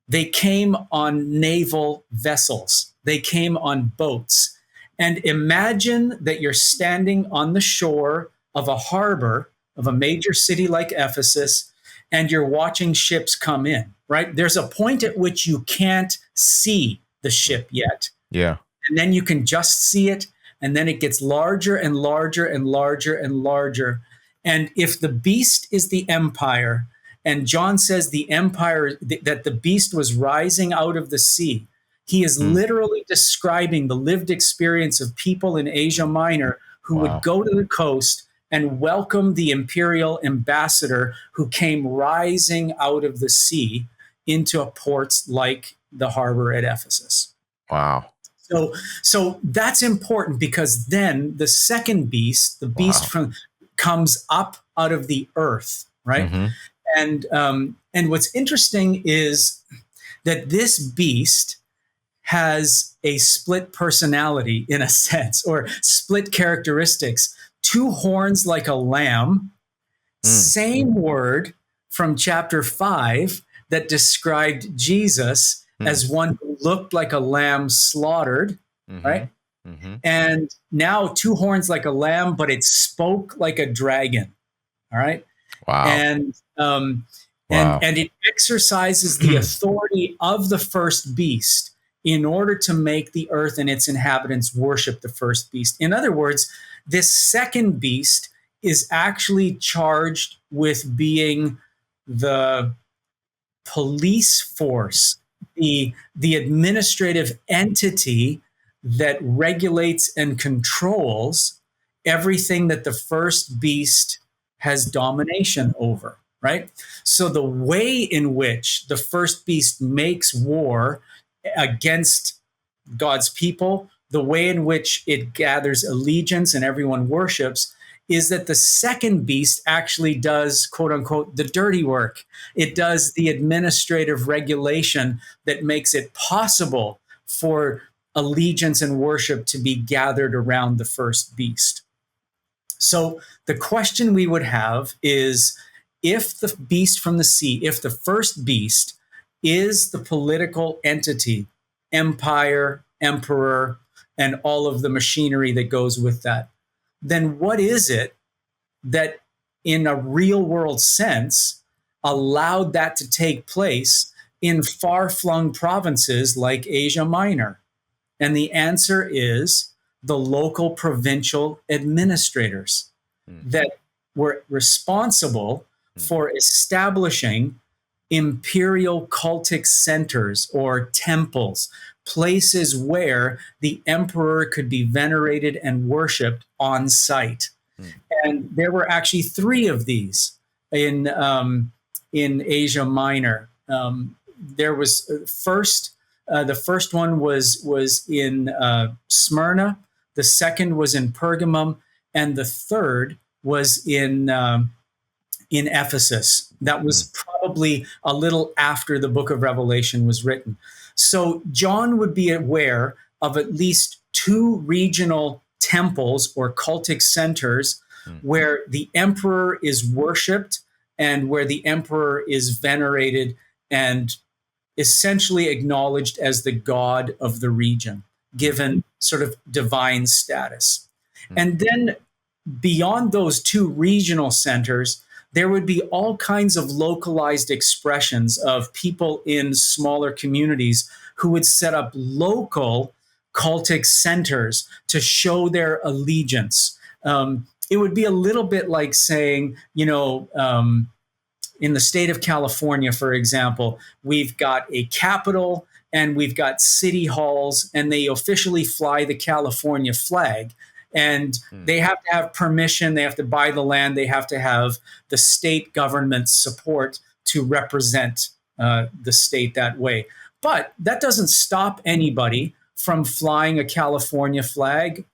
They came on naval vessels. They came on boats. And imagine that you're standing on the shore of a harbor of a major city like Ephesus, and you're watching ships come in, right? There's a point at which you can't see the ship yet. Yeah. And then you can just see it, and then it gets larger and larger and larger and larger. And if the beast is the empire, and John says the empire, that the beast was rising out of the sea, he is literally describing the lived experience of people in Asia Minor who would go to the coast and welcomed the imperial ambassador who came rising out of the sea into ports like the harbor at Ephesus. Wow. So that's important, because then the second beast, the beast comes up out of the earth, right? And what's interesting is that this beast has a split personality, in a sense, or split characteristics. 2 horns like a lamb, same word from chapter 5 that described Jesus as one who looked like a lamb slaughtered, right? And now 2 horns like a lamb, but it spoke like a dragon. All right. Wow. And it exercises the authority of the first beast in order to make the earth and its inhabitants worship the first beast. In other words, this second beast is actually charged with being the police force, the administrative entity that regulates and controls everything that the first beast has domination over, right? So the way in which the first beast makes war against God's people, the way in which it gathers allegiance and everyone worships, is that the second beast actually does, quote unquote, the dirty work. It does the administrative regulation that makes it possible for allegiance and worship to be gathered around the first beast. So the question we would have is, if the beast from the sea, if the first beast is the political entity, empire, emperor, and all of the machinery that goes with that, then what is it that in a real world sense allowed that to take place in far-flung provinces like Asia Minor? And the answer is the local provincial administrators that were responsible for establishing imperial cultic centers or temples, places where the emperor could be venerated and worshipped on site. And there were actually 3 of these in Asia Minor. There was the first one was in Smyrna, the second was in Pergamum, and the third was in Ephesus. That was probably a little after the book of Revelation was written. So John would be aware of at least 2 regional temples or cultic centers where the emperor is worshipped and where the emperor is venerated and essentially acknowledged as the god of the region, given sort of divine status. And then beyond those 2 regional centers, there would be all kinds of localized expressions of people in smaller communities who would set up local cultic centers to show their allegiance. It would be a little bit like saying, in the state of California, for example, we've got a capital and we've got city halls, and they officially fly the California flag. And they have to have permission, they have to buy the land, they have to have the state government's support to represent the state that way. But that doesn't stop anybody from flying a California flag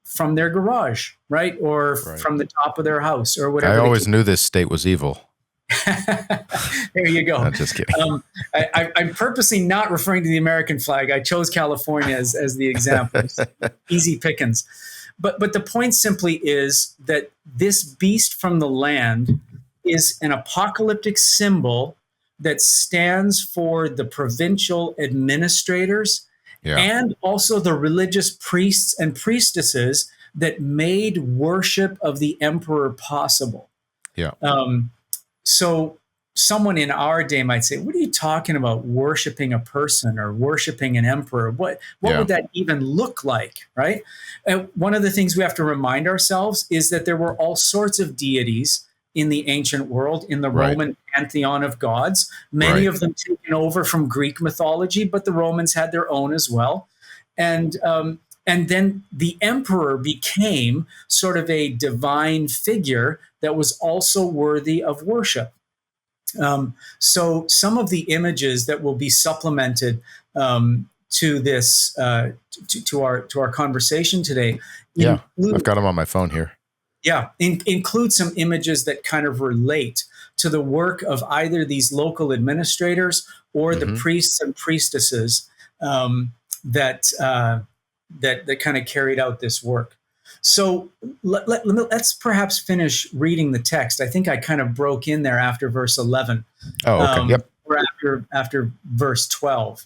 from their garage, right? Or from the top of their house or whatever. I always knew this state was evil. There you go. I'm just kidding. I'm purposely not referring to the American flag. I chose California as the example. Easy pickings. But the point simply is that this beast from the land is an apocalyptic symbol that stands for the provincial administrators and also the religious priests and priestesses that made worship of the emperor possible. Yeah. So someone in our day might say, what are you talking about, worshiping a person or worshiping an emperor? What would that even look like, right? And one of the things we have to remind ourselves is that there were all sorts of deities in the ancient world, in the Roman pantheon of gods, many of them taken over from Greek mythology, but the Romans had their own as well. And And then the emperor became sort of a divine figure that was also worthy of worship. So some of the images that will be supplemented to this to our conversation today, Yeah, I've got them on my phone here. Yeah, include some images that kind of relate to the work of either these local administrators or the priests and priestesses that kind of carried out this work. So let's perhaps finish reading the text. I think I kind of broke in there after verse 11. Oh, okay. Yep. Or after verse 12.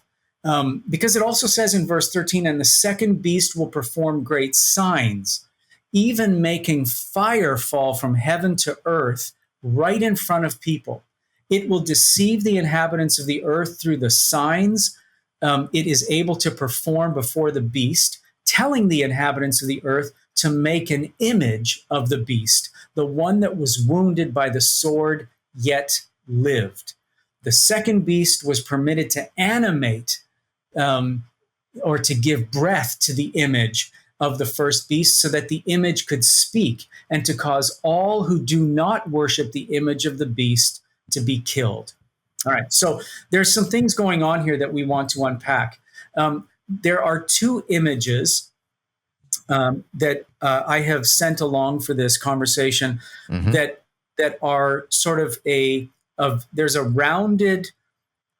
Because it also says in verse 13, and the second beast will perform great signs, even making fire fall from heaven to earth right in front of people. It will deceive the inhabitants of the earth through the signs it is able to perform before the beast, telling the inhabitants of the earth to make an image of the beast, the one that was wounded by the sword yet lived. The second beast was permitted to animate or to give breath to the image of the first beast so that the image could speak and to cause all who do not worship the image of the beast to be killed. All right, so there's some things going on here that we want to unpack. There are two images that I have sent along for this conversation that are sort of there's a rounded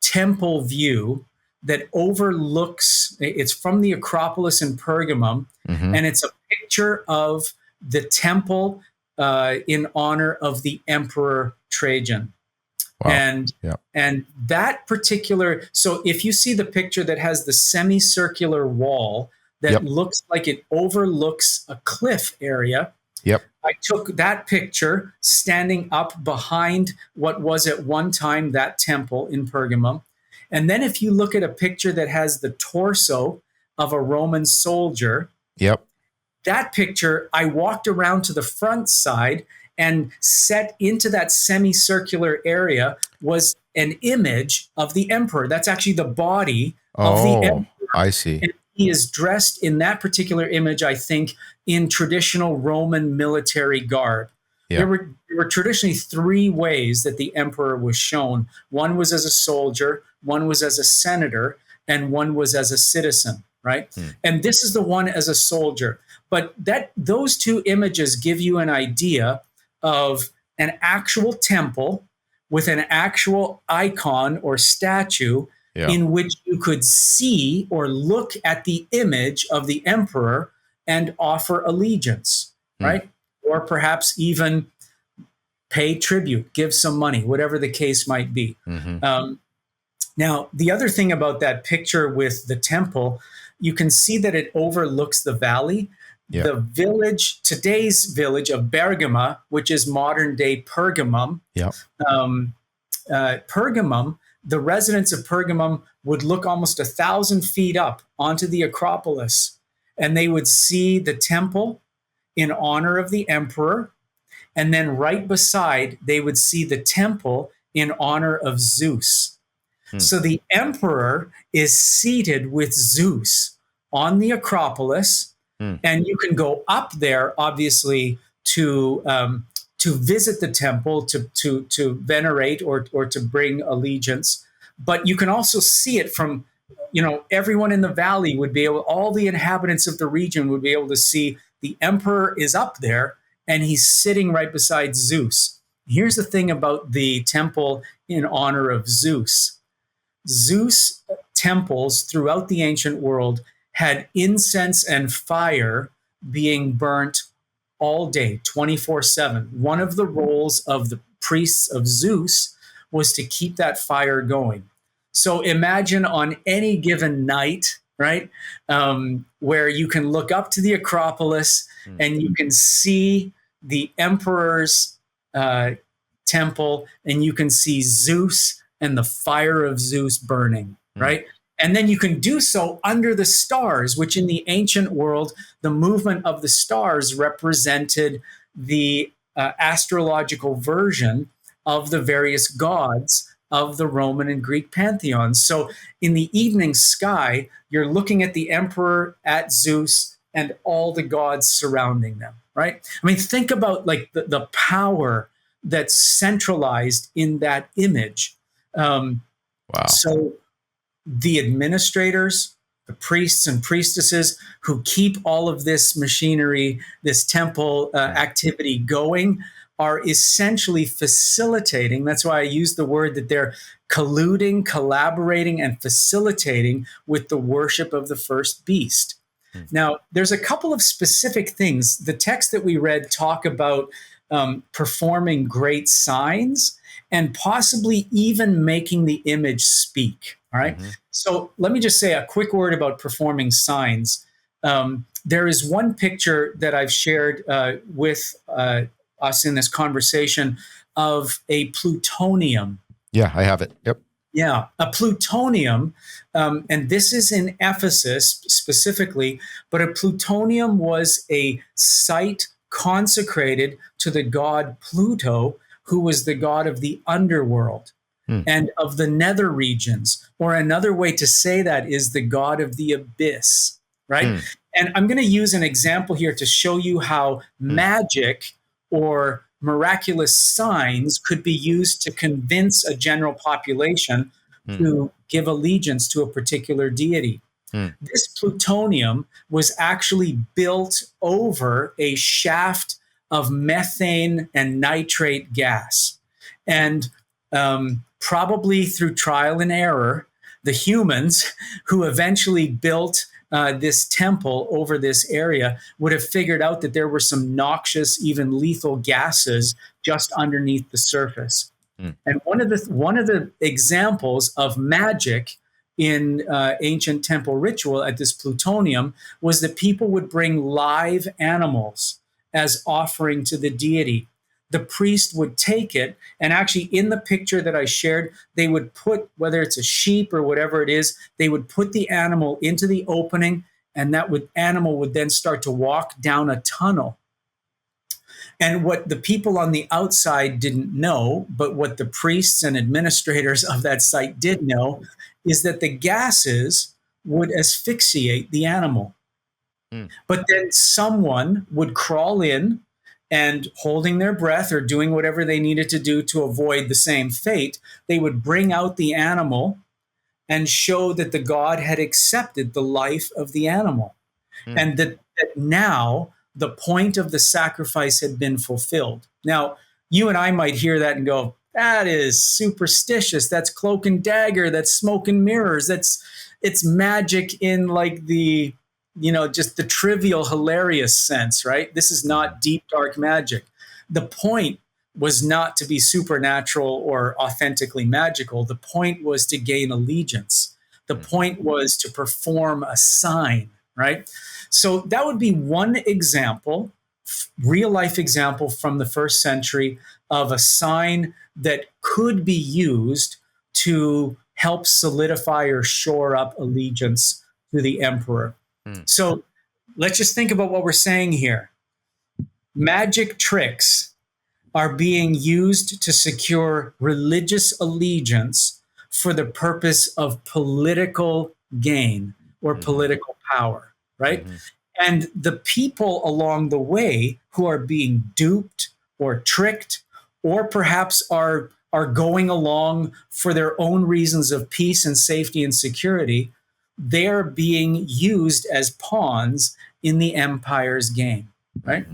temple view that overlooks, it's from the Acropolis in Pergamum, and it's a picture of the temple in honor of the Emperor Trajan. Wow. And that particular, so if you see the picture that has the semicircular wall that looks like it overlooks a cliff area, I took that picture standing up behind what was at one time that temple in Pergamum. And then if you look at a picture that has the torso of a Roman soldier, that picture, I walked around to the front side and set into that semicircular area was an image of the emperor. That's actually the body of the emperor. I see. And he is dressed in that particular image, I think, in traditional Roman military garb. There were traditionally three ways that the emperor was shown. One was as a soldier, one was as a senator, and one was as a citizen, right? And this is the one as a soldier. But those two images give you an idea of an actual temple with an actual icon or statue in which you could see or look at the image of the emperor and offer allegiance, right? Or perhaps even pay tribute, give some money, whatever the case might be. Now, the other thing about that picture with the temple, you can see that it overlooks the valley. The village, today's village of Bergama, which is modern day Pergamum, Pergamum, the residents of Pergamum would look almost 1,000 feet up onto the Acropolis, and they would see the temple in honor of the emperor. And then right beside, they would see the temple in honor of Zeus. So the emperor is seated with Zeus on the Acropolis. And you can go up there, obviously, to visit the temple, to venerate or to bring allegiance. But you can also see it from, everyone in the valley would be able, all the inhabitants of the region would be able to see the emperor is up there and he's sitting right beside Zeus. Here's the thing about the temple in honor of Zeus. Zeus temples throughout the ancient world had incense and fire being burnt all day, 24/7. One of the roles of the priests of Zeus was to keep that fire going. So imagine on any given night, right, where you can look up to the Acropolis and you can see the emperor's temple and you can see Zeus and the fire of Zeus burning, right? And then you can do so under the stars, which in the ancient world, the movement of the stars represented the astrological version of the various gods of the Roman and Greek pantheons. So in the evening sky, you're looking at the emperor, at Zeus, and all the gods surrounding them, right? I mean, think about like the power that's centralized in that image. Wow. So the administrators, the priests and priestesses who keep all of this machinery, this temple activity going, are essentially facilitating. That's why I use the word that they're colluding, collaborating, and facilitating with the worship of the first beast. Now, there's a couple of specific things. The text that we read talk about performing great signs and possibly even making the image speak. All right. So let me just say a quick word about performing signs. There is one picture that I've shared with us in this conversation of a plutonium. Yeah, I have it. Yep. Yeah, a plutonium, and this is in Ephesus specifically, but a plutonium was a site consecrated to the god Pluto, who was the god of the underworld and of the nether regions. Or another way to say that is the god of the abyss, right? And I'm going to use an example here to show you how magic or miraculous signs could be used to convince a general population to give allegiance to a particular deity. This plutonium was actually built over a shaft of methane and nitrate gas. And probably through trial and error, the humans who eventually built this temple over this area would have figured out that there were some noxious, even lethal gases just underneath the surface. And one of the examples of magic in ancient temple ritual at this plutonium was that people would bring live animals as offering to the deity. The priest would take it, and actually in the picture that I shared, they would put, whether it's a sheep or whatever it is, they would put the animal into the opening, and animal would then start to walk down a tunnel. And what the people on the outside didn't know, but what the priests and administrators of that site did know, is that the gases would asphyxiate the animal. But then someone would crawl in and, holding their breath or doing whatever they needed to do to avoid the same fate, they would bring out the animal and show that the god had accepted the life of the animal. And that now the point of the sacrifice had been fulfilled. Now, you and I might hear that and go, that is superstitious. That's cloak and dagger. That's smoke and mirrors. It's magic in like the, just the trivial, hilarious sense, right? This is not deep, dark magic. The point was not to be supernatural or authentically magical. The point was to gain allegiance. The point was to perform a sign, right? So that would be one example, real life example from the first century of a sign that could be used to help solidify or shore up allegiance to the emperor. So let's just think about what we're saying here. Magic tricks are being used to secure religious allegiance for the purpose of political gain or political power, right? And the people along the way who are being duped or tricked, or perhaps are going along for their own reasons of peace and safety and security, they're being used as pawns in the empire's game, right?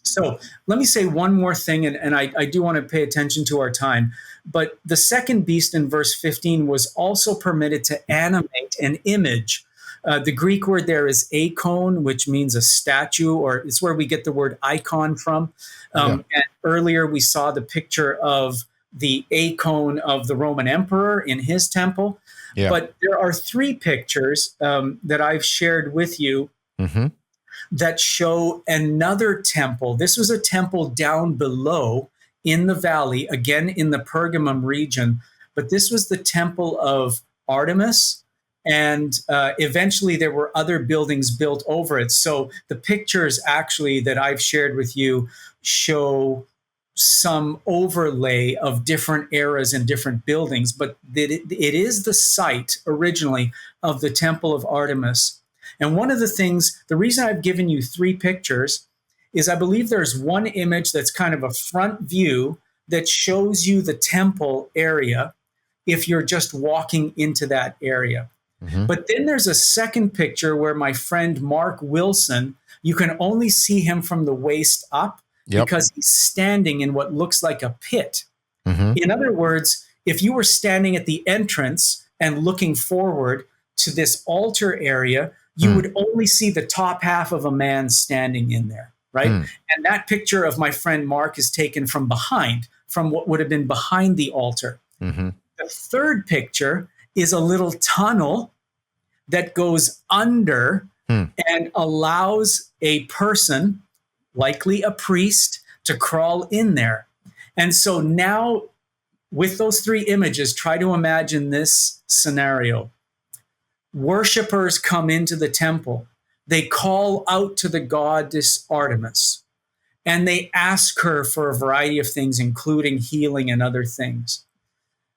So let me say one more thing, and I do want to pay attention to our time. But the second beast in verse 15 was also permitted to animate an image. The Greek word there is eikon, which means a statue, or it's where we get the word icon from. And earlier we saw the picture of the eikon of the Roman emperor in his temple. But there are three pictures that I've shared with you that show another temple. This was a temple down below in the valley, again in the Pergamum region, but this was the temple of Artemis, and eventually there were other buildings built over it. So the pictures actually that I've shared with you show some overlay of different eras and different buildings, but it is the site originally of the Temple of Artemis. And one of the things, the reason I've given you three pictures is I believe there's one image that's kind of a front view that shows you the temple area if you're just walking into that area. Mm-hmm. But then there's a second picture where my friend Mark Wilson, you can only see him from the waist up because he's standing in what looks like a pit. Mm-hmm. In other words, if you were standing at the entrance and looking forward to this altar area, you would only see the top half of a man standing in there, right? And that picture of my friend Mark is taken from behind, from what would have been behind the altar. Mm-hmm. The third picture is a little tunnel that goes under and allows a person, likely a priest, to crawl in there. And so now, with those three images, try to imagine this scenario. Worshippers come into the temple. They call out to the goddess Artemis, and they ask her for a variety of things, including healing and other things.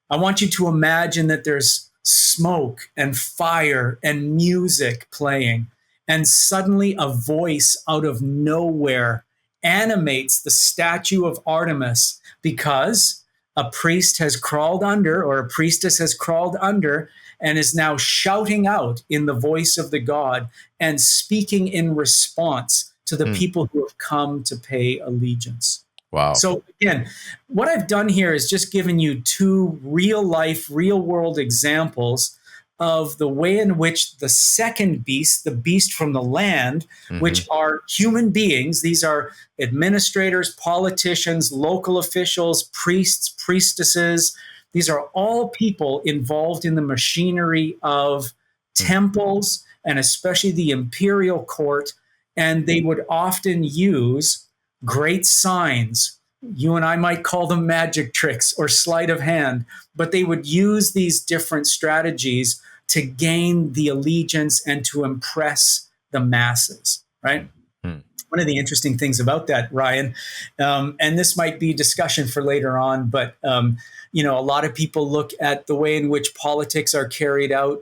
I want you to imagine that there's smoke and fire and music playing, and suddenly a voice out of nowhere animates the statue of Artemis because a priest has crawled under, or a priestess has crawled under, and is now shouting out in the voice of the god and speaking in response to the people who have come to pay allegiance. Wow. So again, what I've done here is just given you two real life, real world examples of the way in which the second beast, the beast from the land, which are human beings, these are administrators, politicians, local officials, priests, priestesses. These are all people involved in the machinery of temples and especially the imperial court. And they would often use great signs. You and I might call them magic tricks or sleight of hand, but they would use these different strategies to gain the allegiance and to impress the masses, right? One of the interesting things about that, Ryan, and this might be discussion for later on, but a lot of people look at the way in which politics are carried out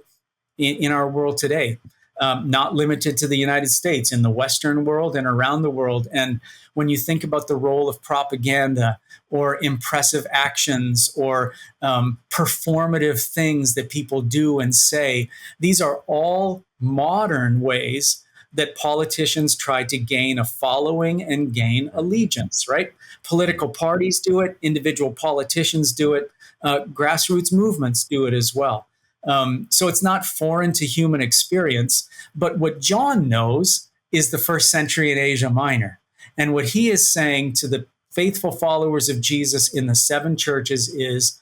in our world today. Not limited to the United States, in the Western world and around the world. And when you think about the role of propaganda or impressive actions or performative things that people do and say, these are all modern ways that politicians try to gain a following and gain allegiance, right? Political parties do it, individual politicians do it, grassroots movements do it as well. So it's not foreign to human experience. But what John knows is the first century in Asia Minor. And what he is saying to the faithful followers of Jesus in the seven churches is,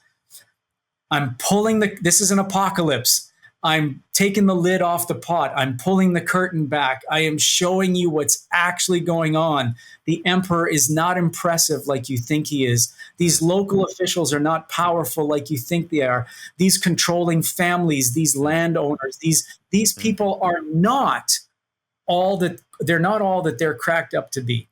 this is an apocalypse. I'm taking the lid off the pot. I'm pulling the curtain back. I am showing you what's actually going on. The emperor is not impressive like you think he is. These local officials are not powerful like you think they are. These controlling families, these landowners, these people are not all that they're cracked up to be.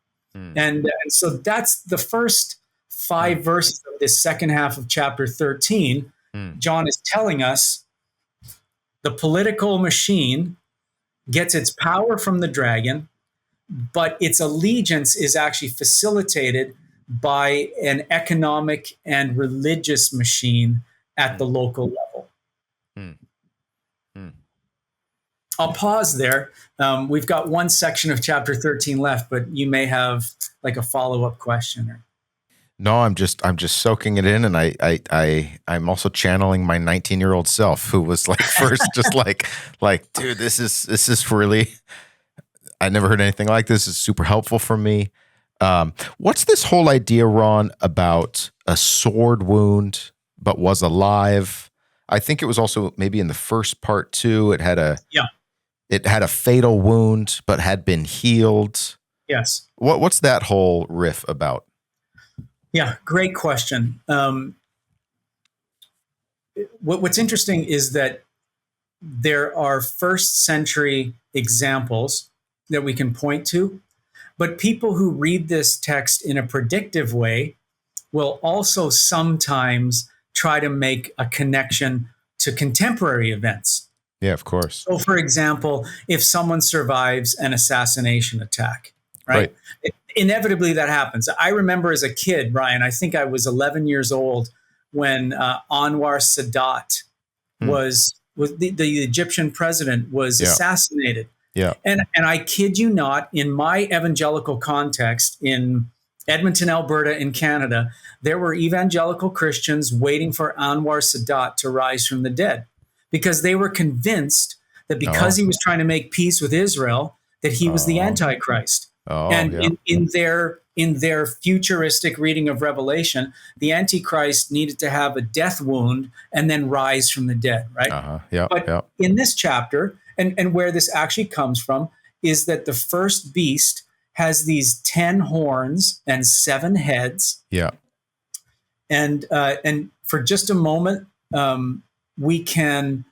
And so that's the first 5 verses of this second half of chapter 13. John is telling us the political machine gets its power from the dragon, but its allegiance is actually facilitated by an economic and religious machine at the local level. I'll pause there. We've got one section of chapter 13 left, but you may have like a follow-up question. No, I'm just soaking it in, and I'm also channeling my 19-year-old self who was like first just like dude, this is really, I never heard anything like this. It's super helpful for me. What's this whole idea, Ron, about a sword wound but was alive? I think it was also maybe in the first part too. It had a fatal wound but had been healed. Yes. What's that whole riff about? Yeah, great question. What's interesting is that there are first century examples that we can point to, but people who read this text in a predictive way will also sometimes try to make a connection to contemporary events. Yeah, of course. So, for example, if someone survives an assassination attack, right? Right. Inevitably, that happens. I remember as a kid, Brian, I think I was 11 years old when Anwar Sadat Hmm. was the Egyptian president was Yeah. assassinated. Yeah. And I kid you not, in my evangelical context in Edmonton, Alberta, in Canada, there were evangelical Christians waiting for Anwar Sadat to rise from the dead because they were convinced that because Oh. he was trying to make peace with Israel, that he was the Oh. Antichrist. Oh. And Yeah. in their futuristic reading of Revelation, the Antichrist needed to have a death wound and then rise from the dead, right? Yeah. But Yeah. in this chapter, and where this actually comes from, is that the first beast has these 10 horns and 7 heads. Yeah. And for just a moment, we can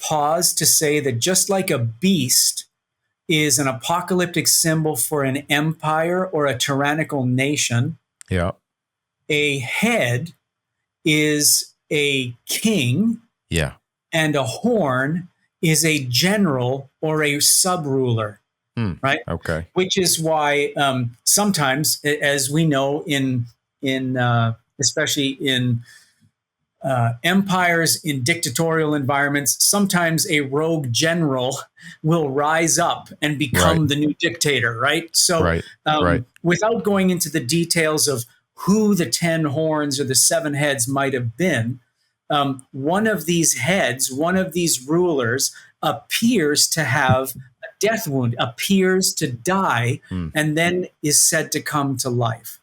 pause to say that just like a beast is an apocalyptic symbol for an empire or a tyrannical nation, Yeah. a head is a king, Yeah. and a horn is a general or a sub ruler, Hmm. right? Okay. Which is why sometimes, as we know, in especially in empires in dictatorial environments, sometimes a rogue general will rise up and Right. become the new dictator, right? So, Right. Right. without going into the details of who the 10 horns or the 7 heads might have been, one of these heads, one of these rulers, appears to have a death wound, appears to die, Hmm. and then is said to come to life.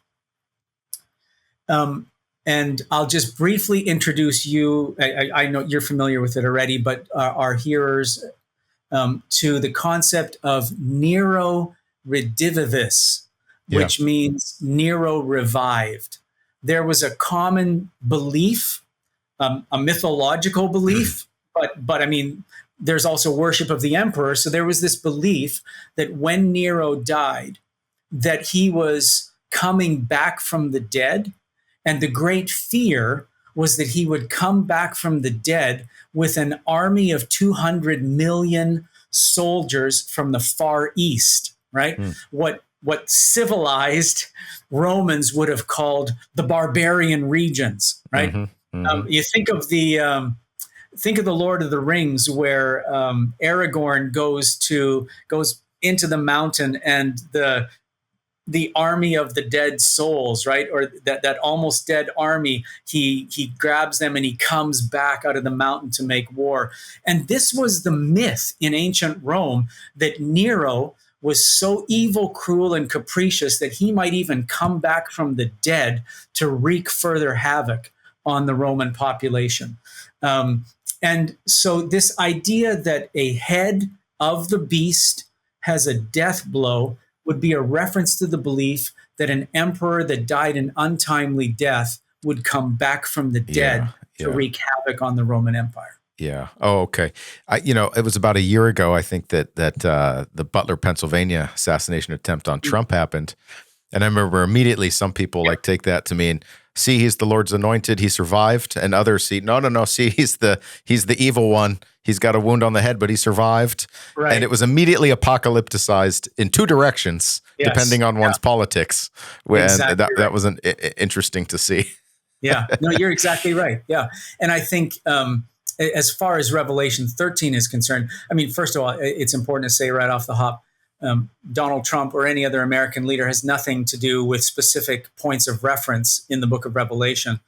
And I'll just briefly introduce you. I know you're familiar with it already, but our hearers to the concept of Nero redivivus, Yeah. which means Nero revived. There was a common belief, a mythological belief, but I mean, there's also worship of the emperor. So there was this belief that when Nero died, that he was coming back from the dead, and the great fear was that he would come back from the dead with an army of 200 million soldiers from the Far East, right? Hmm. What civilized Romans would have called the barbarian regions, right? Mm-hmm. Mm-hmm. You think of the Lord of the Rings, where Aragorn goes into the mountain, and the army of the dead souls, right? Or that almost dead army, he grabs them and he comes back out of the mountain to make war. And this was the myth in ancient Rome, that Nero was so evil, cruel, and capricious that he might even come back from the dead to wreak further havoc on the Roman population. And so this idea that a head of the beast has a death blow would be a reference to the belief that an emperor that died an untimely death would come back from the dead to wreak havoc on the Roman Empire. Yeah. Oh, okay. It was about a year ago, I think, that the Butler, Pennsylvania assassination attempt on Trump happened. And I remember immediately some people take that to mean, see, he's the Lord's anointed, he survived, and others see, no, see, he's the evil one. He's got a wound on the head, but he survived. Right. And it was immediately apocalypticized in two directions, depending on one's politics. Exactly and that was interesting to see. Yeah, no, you're exactly right. Yeah. And I think as far as Revelation 13 is concerned, I mean, first of all, it's important to say right off the hop, Donald Trump or any other American leader has nothing to do with specific points of reference in the book of Revelation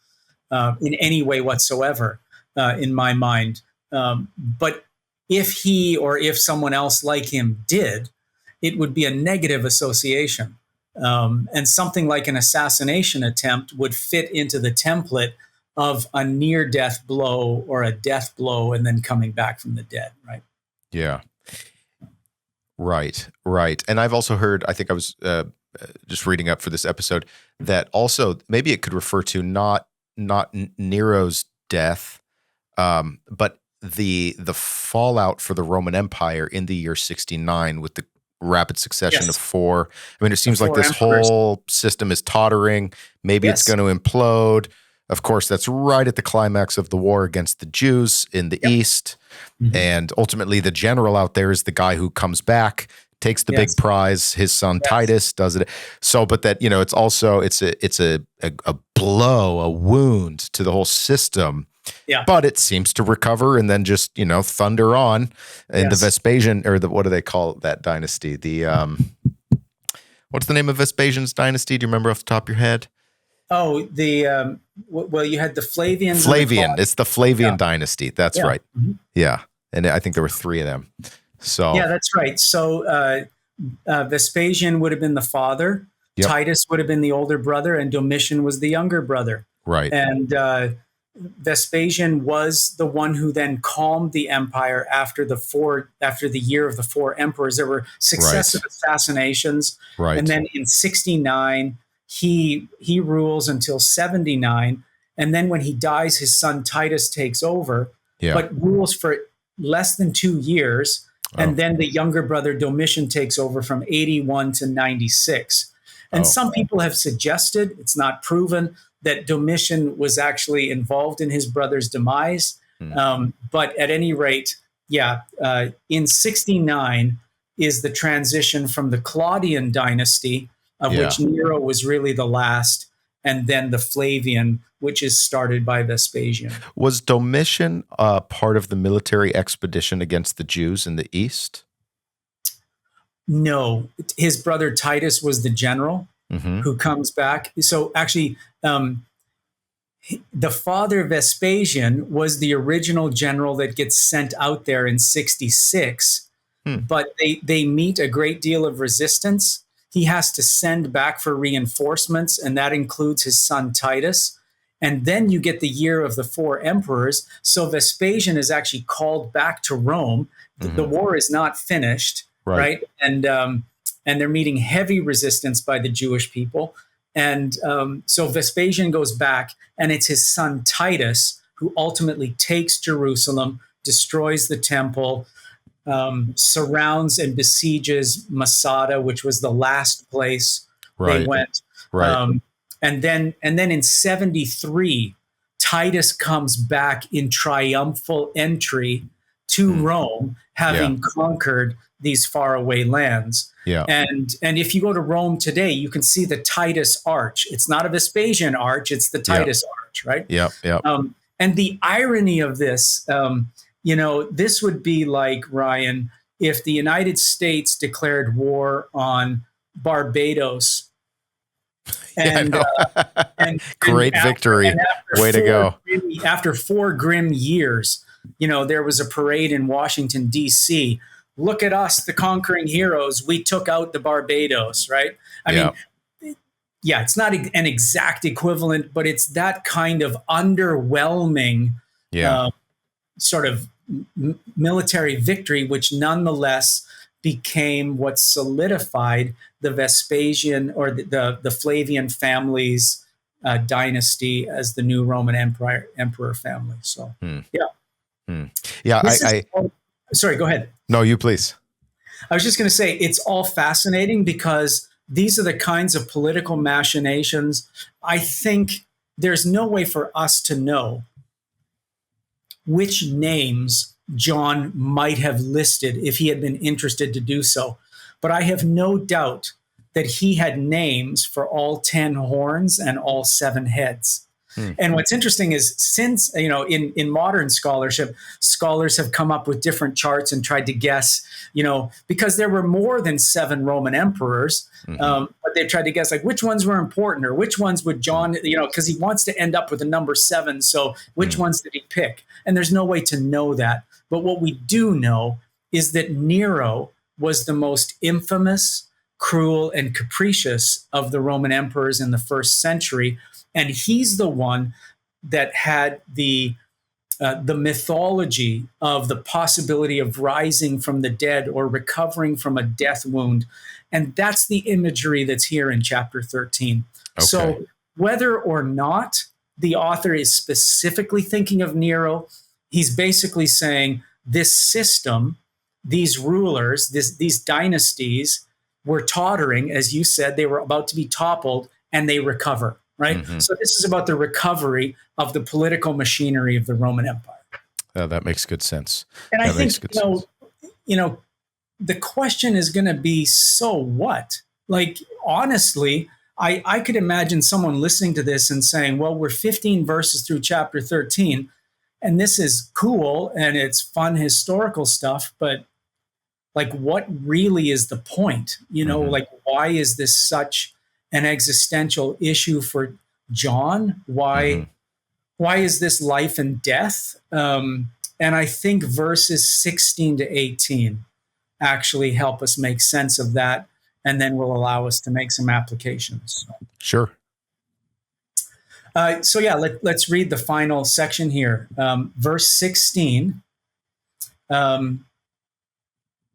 in any way whatsoever, in my mind. But if he or if someone else like him did, it would be a negative association. And something like an assassination attempt would fit into the template of a near-death blow or a death blow and then coming back from the dead, right? Yeah. Right. And I've also heard, I think I was just reading up for this episode, that also maybe it could refer to not Nero's death, but the fallout for the Roman Empire in the year 69 with rapid succession Yes. of four. I mean, it seems like four this emperors. whole system is tottering. Maybe it's Yes. going to implode. Of course, that's right at the climax of the war against the Jews in the East. Mhm. And ultimately, the general out there is the guy who comes back, takes the big prize. His son Titus does it. So, but that, you know, it's also it's a blow, a wound to the whole system. Yeah. But it seems to recover and then just, you know, thunder on. And the Vespasian, or what do they call that dynasty? The what's the name of Vespasian's dynasty? Do you remember off the top of your head? Oh, well, you had the Flavians. Flavian. It's the Flavian dynasty. That's right. Mm-hmm. Yeah. And I think there were three of them. So yeah, that's right. So Vespasian would have been the father. Yep. Titus would have been the older brother, and Domitian was the younger brother. Right. And Vespasian was the one who then calmed the empire after the year of the four emperors. There were successive assassinations. Right. And then in 69, he rules until 79. And then when he dies, his son Titus takes over, but rules for less than 2 years. And then the younger brother Domitian takes over from 81 to 96. And some people have suggested, it's not proven, that Domitian was actually involved in his brother's demise. But at any rate, in 69 is the transition from the Claudian dynasty, of which Nero was really the last, and then the Flavian, which is started by Vespasian. Was Domitian part of the military expedition against the Jews in the East? No, his brother Titus was the general who comes back. So actually, the father Vespasian was the original general that gets sent out there in 66, but they meet a great deal of resistance. He has to send back for reinforcements, and that includes his son Titus. And then you get the year of the four emperors. So Vespasian is actually called back to Rome. The war is not finished, right? And they're meeting heavy resistance by the Jewish people. And so Vespasian goes back, and it's his son Titus who ultimately takes Jerusalem, destroys the temple, surrounds and besieges Masada, which was the last place they went. And then in 73, Titus comes back in triumphal entry to Rome, having conquered these faraway lands. And if you go to Rome today, you can see the Titus Arch. It's not a Vespasian arch, it's the Titus Arch, right? And the irony of this, this would be like, Ryan, if the United States declared war on Barbados. And great victory. Way to go. After 4 grim years, there was a parade in Washington, D.C. Look at us, the conquering heroes. We took out the Barbados, right? I mean, it's not an exact equivalent, but it's that kind of underwhelming sort of military victory, which nonetheless became what solidified the Vespasian or the Flavian family's dynasty as the new Roman emperor family. So, sorry, go ahead. No, you please. I was just going to say, it's all fascinating because these are the kinds of political machinations. I think there's no way for us to know which names John might have listed if he had been interested to do so. But I have no doubt that he had names for all 10 horns and all 7 heads. And what's interesting is since, in modern scholarship, scholars have come up with different charts and tried to guess, because there were more than 7 Roman emperors, but they tried to guess like which ones were important or which ones would John, because he wants to end up with a number 7. So which ones did he pick? And there's no way to know that. But what we do know is that Nero was the most infamous, cruel, and capricious of the Roman emperors in the first century. And he's the one that had the mythology of the possibility of rising from the dead or recovering from a death wound. And that's the imagery that's here in chapter 13. Okay. So whether or not the author is specifically thinking of Nero, he's basically saying this system these rulers, these dynasties were tottering, as you said, they were about to be toppled, and they recover, right? Mm-hmm. So this is about the recovery of the political machinery of the Roman Empire. That makes good sense. And I That think, makes good sense. The question is going to be, so what? Like, honestly, I could imagine someone listening to this and saying, well, we're 15 verses through chapter 13, and this is cool and it's fun historical stuff, but like, what really is the point? Mm-hmm. Like, why is this such an existential issue for John? Mm-hmm. Why is this life and death? And I think verses 16 to 18 actually help us make sense of that, and then will allow us to make some applications. Sure. So yeah, let's read the final section here. Verse 16.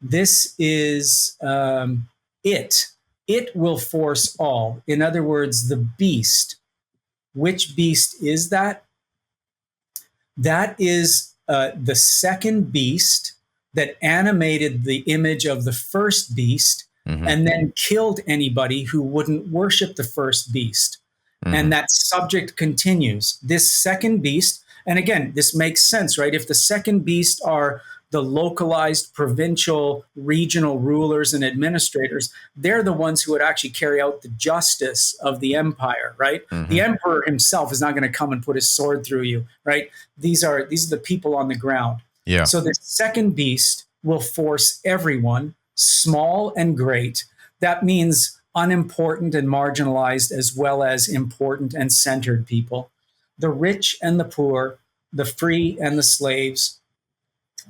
This is it. It will force all. In other words, the beast. Which beast is that? That is the second beast that animated the image of the first beast, Mm-hmm. and then killed anybody who wouldn't worship the first beast. Mm-hmm. And that subject continues. This second beast, and again, this makes sense, right? If the second beast are the localized, provincial, regional rulers and administrators, they're the ones who would actually carry out the justice of the empire, right? Mm-hmm. The emperor himself is not going to come and put his sword through you, right? These are the people on the ground. Yeah. So the second beast will force everyone, small and great. That means unimportant and marginalized, as well as important and centered people, the rich and the poor, the free and the slaves,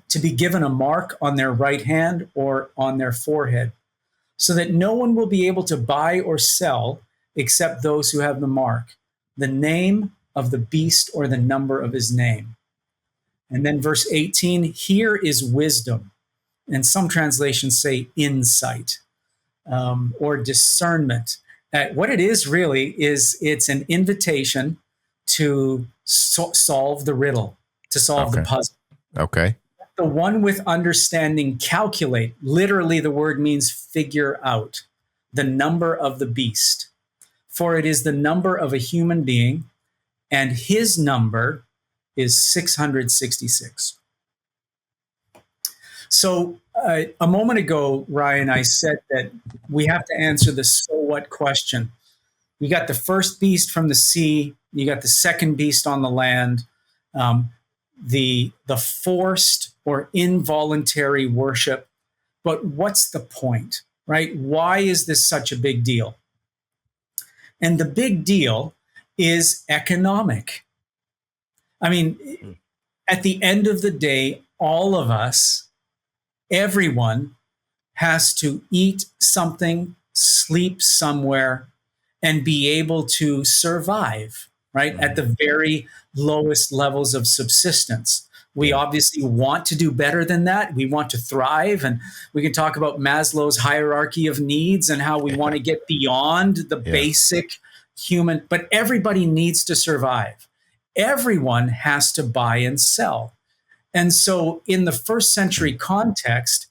to be given a mark on their right hand or on their forehead, so that no one will be able to buy or sell except those who have the mark, the name of the beast or the number of his name. And then verse 18, here is wisdom. And some translations say insight, or discernment. What it is really is it's an invitation to solve the riddle, to solve the puzzle. Okay. The one with understanding calculate. Literally, the word means figure out the number of the beast. For it is the number of a human being, and his number is 666. So a moment ago, Ryan, I said that we have to answer the so what question. You got the first beast from the sea, you got the second beast on the land, the forced or involuntary worship. But what's the point, right? Why is this such a big deal? And the big deal is economic. I mean, at the end of the day, all of us, everyone has to eat something, sleep somewhere, and be able to survive, right? At the very lowest levels of subsistence. We obviously want to do better than that. We want to thrive. And we can talk about Maslow's hierarchy of needs and how we want to get beyond the basic human, but everybody needs to survive. Everyone has to buy and sell. And so in the first century context,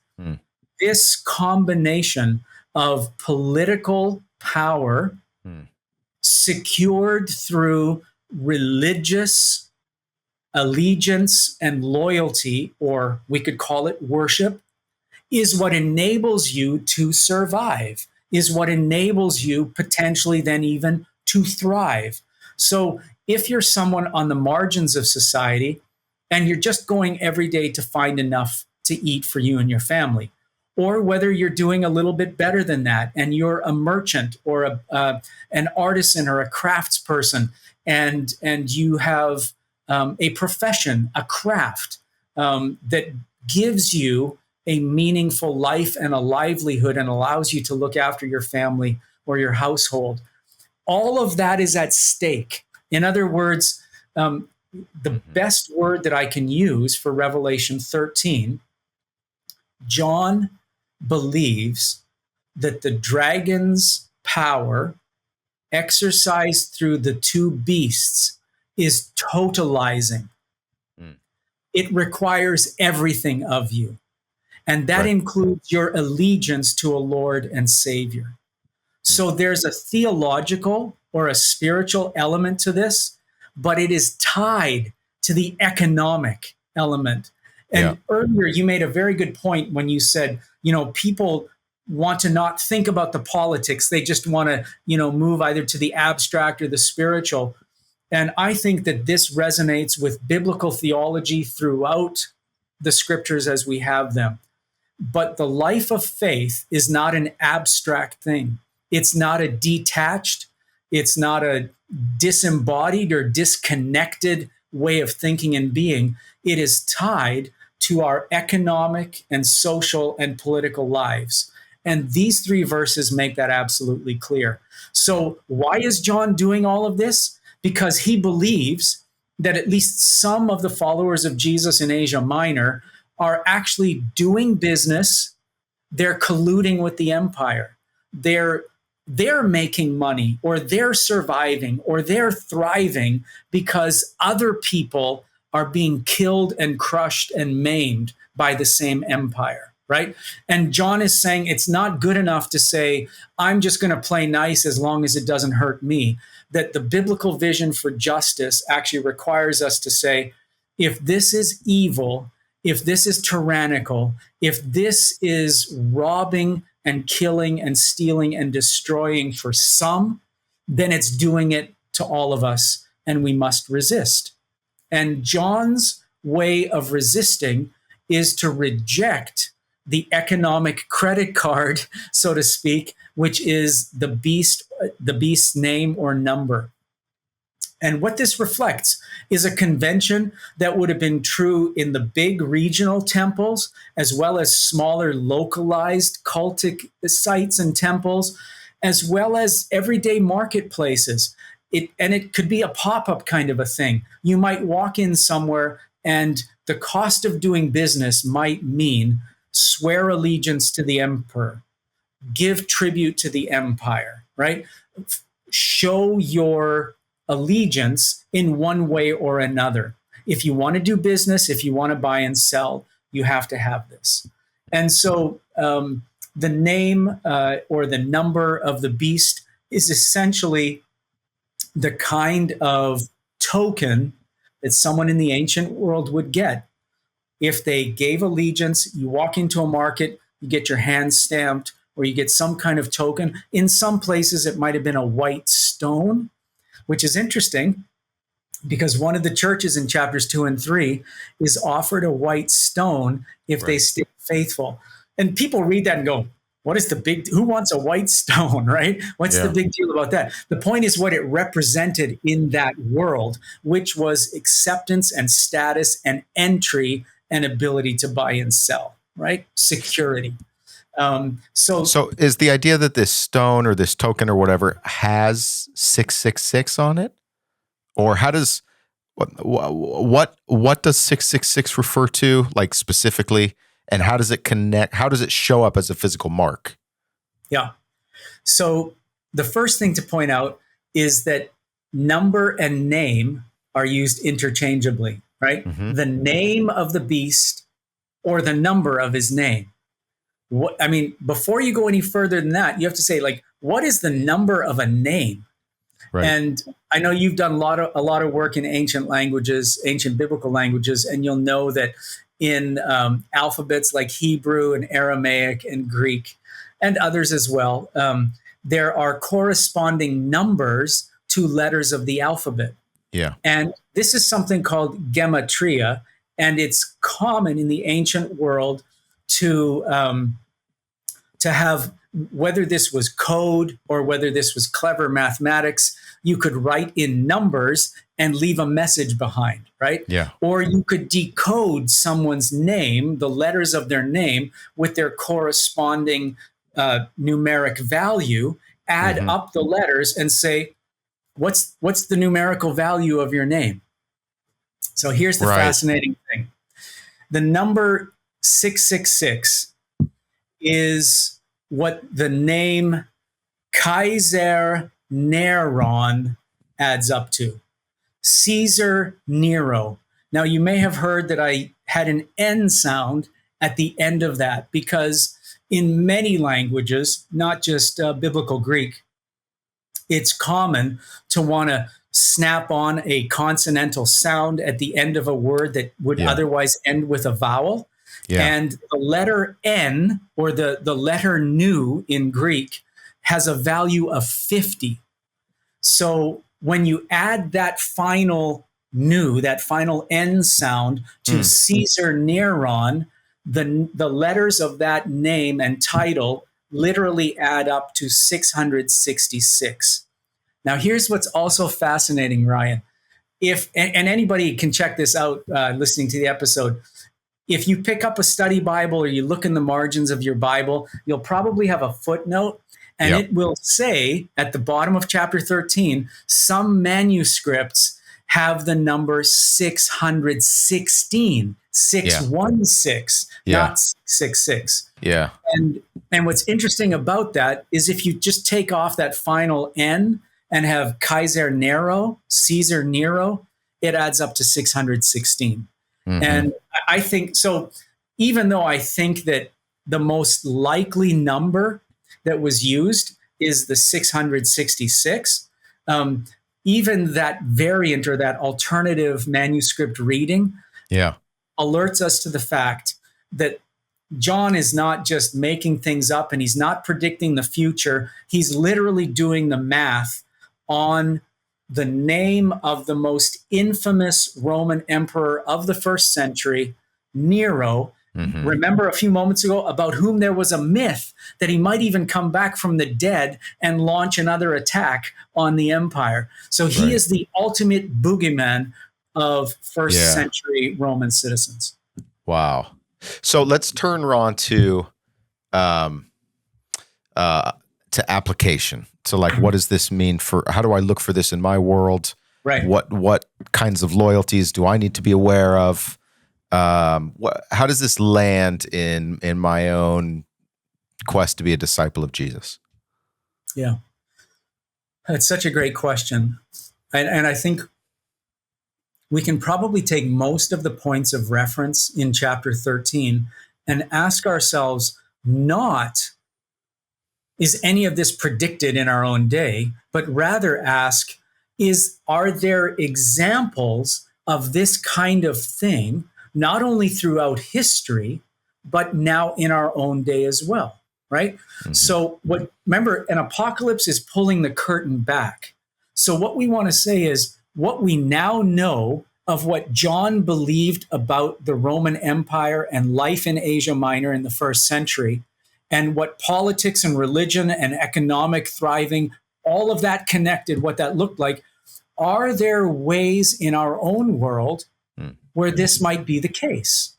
this combination of political power secured through religious allegiance and loyalty, or we could call it worship, is what enables you to survive, is what enables you potentially then even to thrive. So if you're someone on the margins of society and you're just going every day to find enough to eat for you and your family, or whether you're doing a little bit better than that and you're a merchant or an artisan or a craftsperson, and you have a profession, a craft that gives you a meaningful life and a livelihood and allows you to look after your family or your household. All of that is at stake. In other words, the best word that I can use for Revelation 13, John believes that the dragon's power exercised through the two beasts is totalizing. It requires everything of you. And that Right. includes your allegiance to a Lord and Savior. So there's a theological or a spiritual element to this, but it is tied to the economic element. Yeah. And earlier you made a very good point when you said, people want to not think about the politics. They just want to, move either to the abstract or the spiritual. And I think that this resonates with biblical theology throughout the scriptures as we have them. But the life of faith is not an abstract thing. It's not a detached, it's not a disembodied or disconnected way of thinking and being. It is tied to our economic and social and political lives. And these three verses make that absolutely clear. So, why is John doing all of this? Because he believes that at least some of the followers of Jesus in Asia Minor are actually doing business. They're colluding with the empire. They're making money, or they're surviving, or they're thriving because other people are being killed and crushed and maimed by the same empire, right? And John is saying it's not good enough to say, I'm just going to play nice as long as it doesn't hurt me. That the biblical vision for justice actually requires us to say, if this is evil, if this is tyrannical, if this is robbing and killing and stealing and destroying for some, then it's doing it to all of us, and we must resist. And John's way of resisting is to reject the economic credit card, so to speak, which is the beast's name or number. And what this reflects is a convention that would have been true in the big regional temples, as well as smaller localized cultic sites and temples, as well as everyday marketplaces. It could be a pop-up kind of a thing. You might walk in somewhere and the cost of doing business might mean swear allegiance to the emperor, give tribute to the empire, right? Show your allegiance in one way or another. If you want to do business, if you want to buy and sell, you have to have this. And so the name or the number of the beast is essentially the kind of token that someone in the ancient world would get. If they gave allegiance, you walk into a market, you get your hand stamped, or you get some kind of token. In some places, it might have been a white stone, which is interesting because one of the churches in chapters 2 and 3 is offered a white stone if they stay faithful. And people read that and go, what is the who wants a white stone, right? What's the big deal about that? The point is what it represented in that world, which was acceptance and status and entry and ability to buy and sell, right? Security. So is the idea that this stone or this token or whatever has 666 on it? Or how does what does 666 refer to, like, specifically, and how does it connect? How does it show up as a physical mark? Yeah. So the first thing to point out is that number and name are used interchangeably, right? Mm-hmm. The name of the beast or the number of his name. Before you go any further than that, you have to say, like, what is the number of a name? Right. And I know you've done a lot of work in ancient languages, ancient biblical languages, and you'll know that in alphabets like Hebrew and Aramaic and Greek and others as well, there are corresponding numbers to letters of the alphabet. Yeah. And this is something called gematria, and it's common in the ancient world to have, whether this was code or whether this was clever mathematics, you could write in numbers and leave a message behind, right? Yeah. Or you could decode someone's name, the letters of their name, with their corresponding numeric value, add up the letters and say, what's the numerical value of your name? So here's the fascinating thing. The number 666 is what the name Kaiser Neron adds up to. Caesar Nero. Now, you may have heard that I had an N sound at the end of that, because in many languages, not just biblical Greek, it's common to want to snap on a consonantal sound at the end of a word that would otherwise end with a vowel. Yeah. And the letter N, or the letter nu in Greek, has a value of 50. So when you add that final nu, that final N sound to Caesar Neron, the letters of that name and title literally add up to 666. Now, here's what's also fascinating, Ryan. And anybody can check this out listening to the episode. If you pick up a study Bible or you look in the margins of your Bible, you'll probably have a footnote, and it will say at the bottom of chapter 13, some manuscripts have the number 616, 616, not 666. Yeah. And what's interesting about that is if you just take off that final N and have Caesar Nero, it adds up to 616. And I think, so even though I think that the most likely number that was used is the 666, even that variant or that alternative manuscript reading alerts us to the fact that John is not just making things up and he's not predicting the future. He's literally doing the math on the name of the most infamous Roman emperor of the first century, Nero. Remember a few moments ago about whom there was a myth that he might even come back from the dead and launch another attack on the empire. So he is the ultimate boogeyman of first century Roman citizens. Wow. So let's turn, Ron, to application. So, like, what does this mean for? How do I look for this in my world? Right. What kinds of loyalties do I need to be aware of? How does this land in my own quest to be a disciple of Jesus? Yeah, that's such a great question, and I think we can probably take most of the points of reference in chapter 13 and ask ourselves, not is any of this predicted in our own day, but rather ask, are there examples of this kind of thing, not only throughout history, but now in our own day as well, right? So remember, an apocalypse is pulling the curtain back. So what we want to say is, what we now know of what John believed about the Roman Empire and life in Asia Minor in the first century, and what politics and religion and economic thriving, all of that connected, what that looked like. Are there ways in our own world where this might be the case?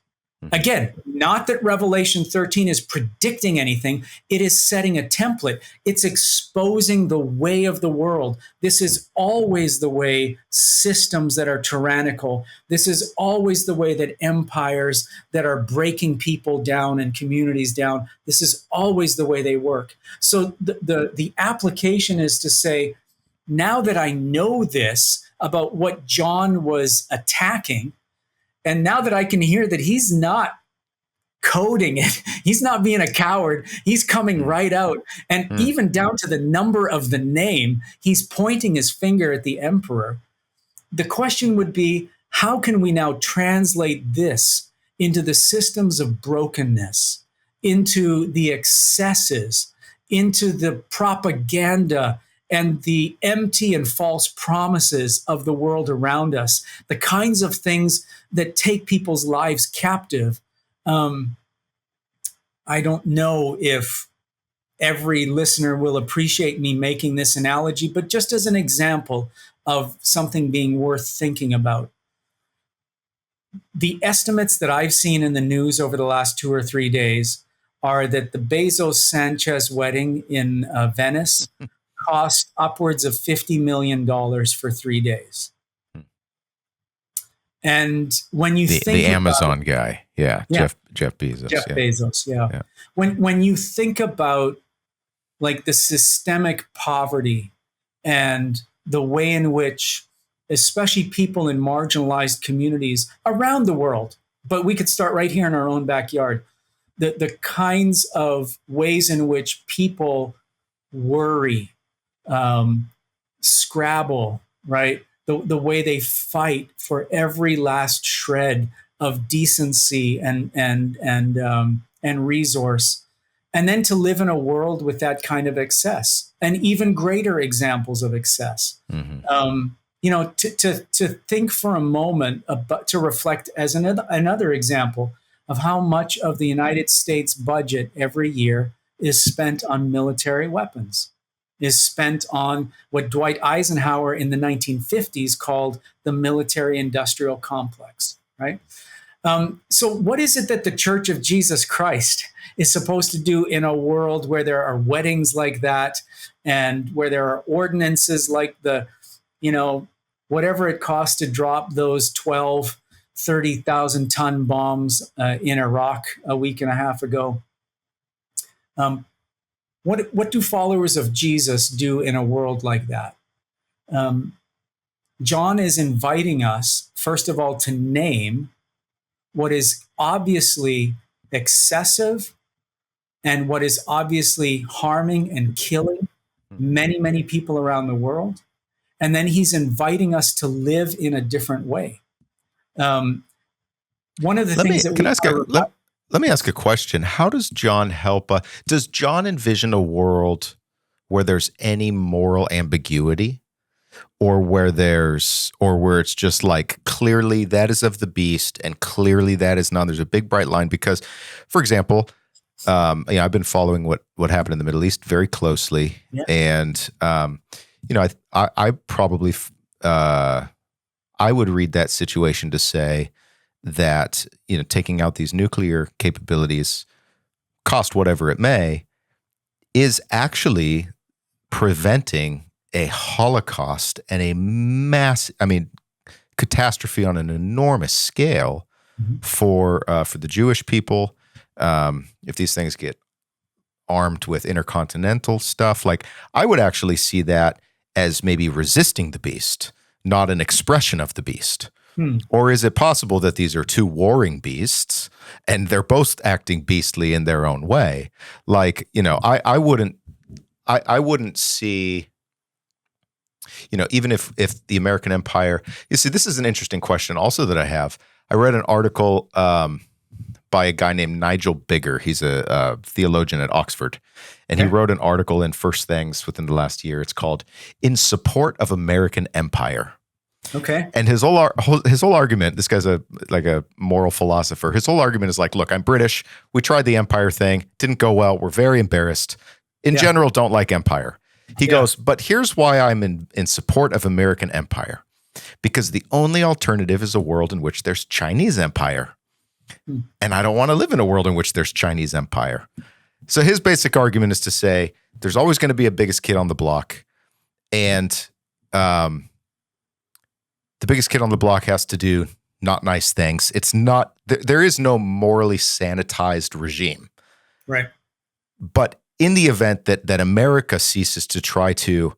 Again, not that Revelation 13 is predicting anything. It is setting a template. It's exposing the way of the world. This is always the way systems that are tyrannical. This is always the way that empires that are breaking people down and communities down. This is always the way they work. So the application is to say, now that I know this about what John was attacking, and now that I can hear that he's not coding it, he's not being a coward, he's coming right out. And even down to the number of the name, he's pointing his finger at the emperor. The question would be, how can we now translate this into the systems of brokenness, into the excesses, into the propaganda and the empty and false promises of the world around us, the kinds of things that take people's lives captive? I don't know if every listener will appreciate me making this analogy, but just as an example of something being worth thinking about. The estimates that I've seen in the news over the last 2 or 3 days are that the Bezos-Sanchez wedding in Venice cost upwards of $50 million for 3 days. And when you think the Amazon guy, Jeff Bezos, Bezos, yeah. When you think about like the systemic poverty and the way in which, especially people in marginalized communities around the world, but we could start right here in our own backyard, the kinds of ways in which people worry, scrabble, right? The way they fight for every last shred of decency and resource, and then to live in a world with that kind of excess and even greater examples of excess. To think for a moment about, to reflect as another example of how much of the United States budget every year is spent on military weapons, is spent on what Dwight Eisenhower in the 1950s called the military industrial complex, right? So what is it that the Church of Jesus Christ is supposed to do in a world where there are weddings like that and where there are ordinances like whatever it costs to drop those 12, 30,000 ton bombs in Iraq a week and a half ago? What do followers of Jesus do in a world like that? John is inviting us, first of all, to name what is obviously excessive and what is obviously harming and killing many, many people around the world. And then he's inviting us to live in a different way. One of the things that let me ask a question. How does John help? Does John envision a world where there's any moral ambiguity, or where it's just like clearly that is of the beast and clearly that is not? There's a big bright line because, for example, I've been following what happened in the Middle East very closely, and I probably I would read that situation to say that taking out these nuclear capabilities, cost whatever it may, is actually preventing a Holocaust and a catastrophe on an enormous scale for the Jewish people. If these things get armed with intercontinental stuff, like I would actually see that as maybe resisting the beast, not an expression of the beast. Or is it possible that these are two warring beasts and they're both acting beastly in their own way? Like, I wouldn't see, even if the American empire, you see, this is an interesting question also that I have. I read an article by a guy named Nigel Bigger. He's a theologian at Oxford. And he wrote an article in First Things within the last year. It's called "In Support of American Empire." Okay. And his whole argument, this guy's a moral philosopher. His whole argument is like, look, I'm British. We tried the empire thing. Didn't go well. We're very embarrassed. In general, don't like empire. He goes, but here's why I'm in support of American empire. Because the only alternative is a world in which there's Chinese empire. And I don't want to live in a world in which there's Chinese empire. So his basic argument is to say there's always going to be a biggest kid on the block. And the biggest kid on the block has to do not nice things. It's not, there is no morally sanitized regime. Right. But in the event that America ceases to try to,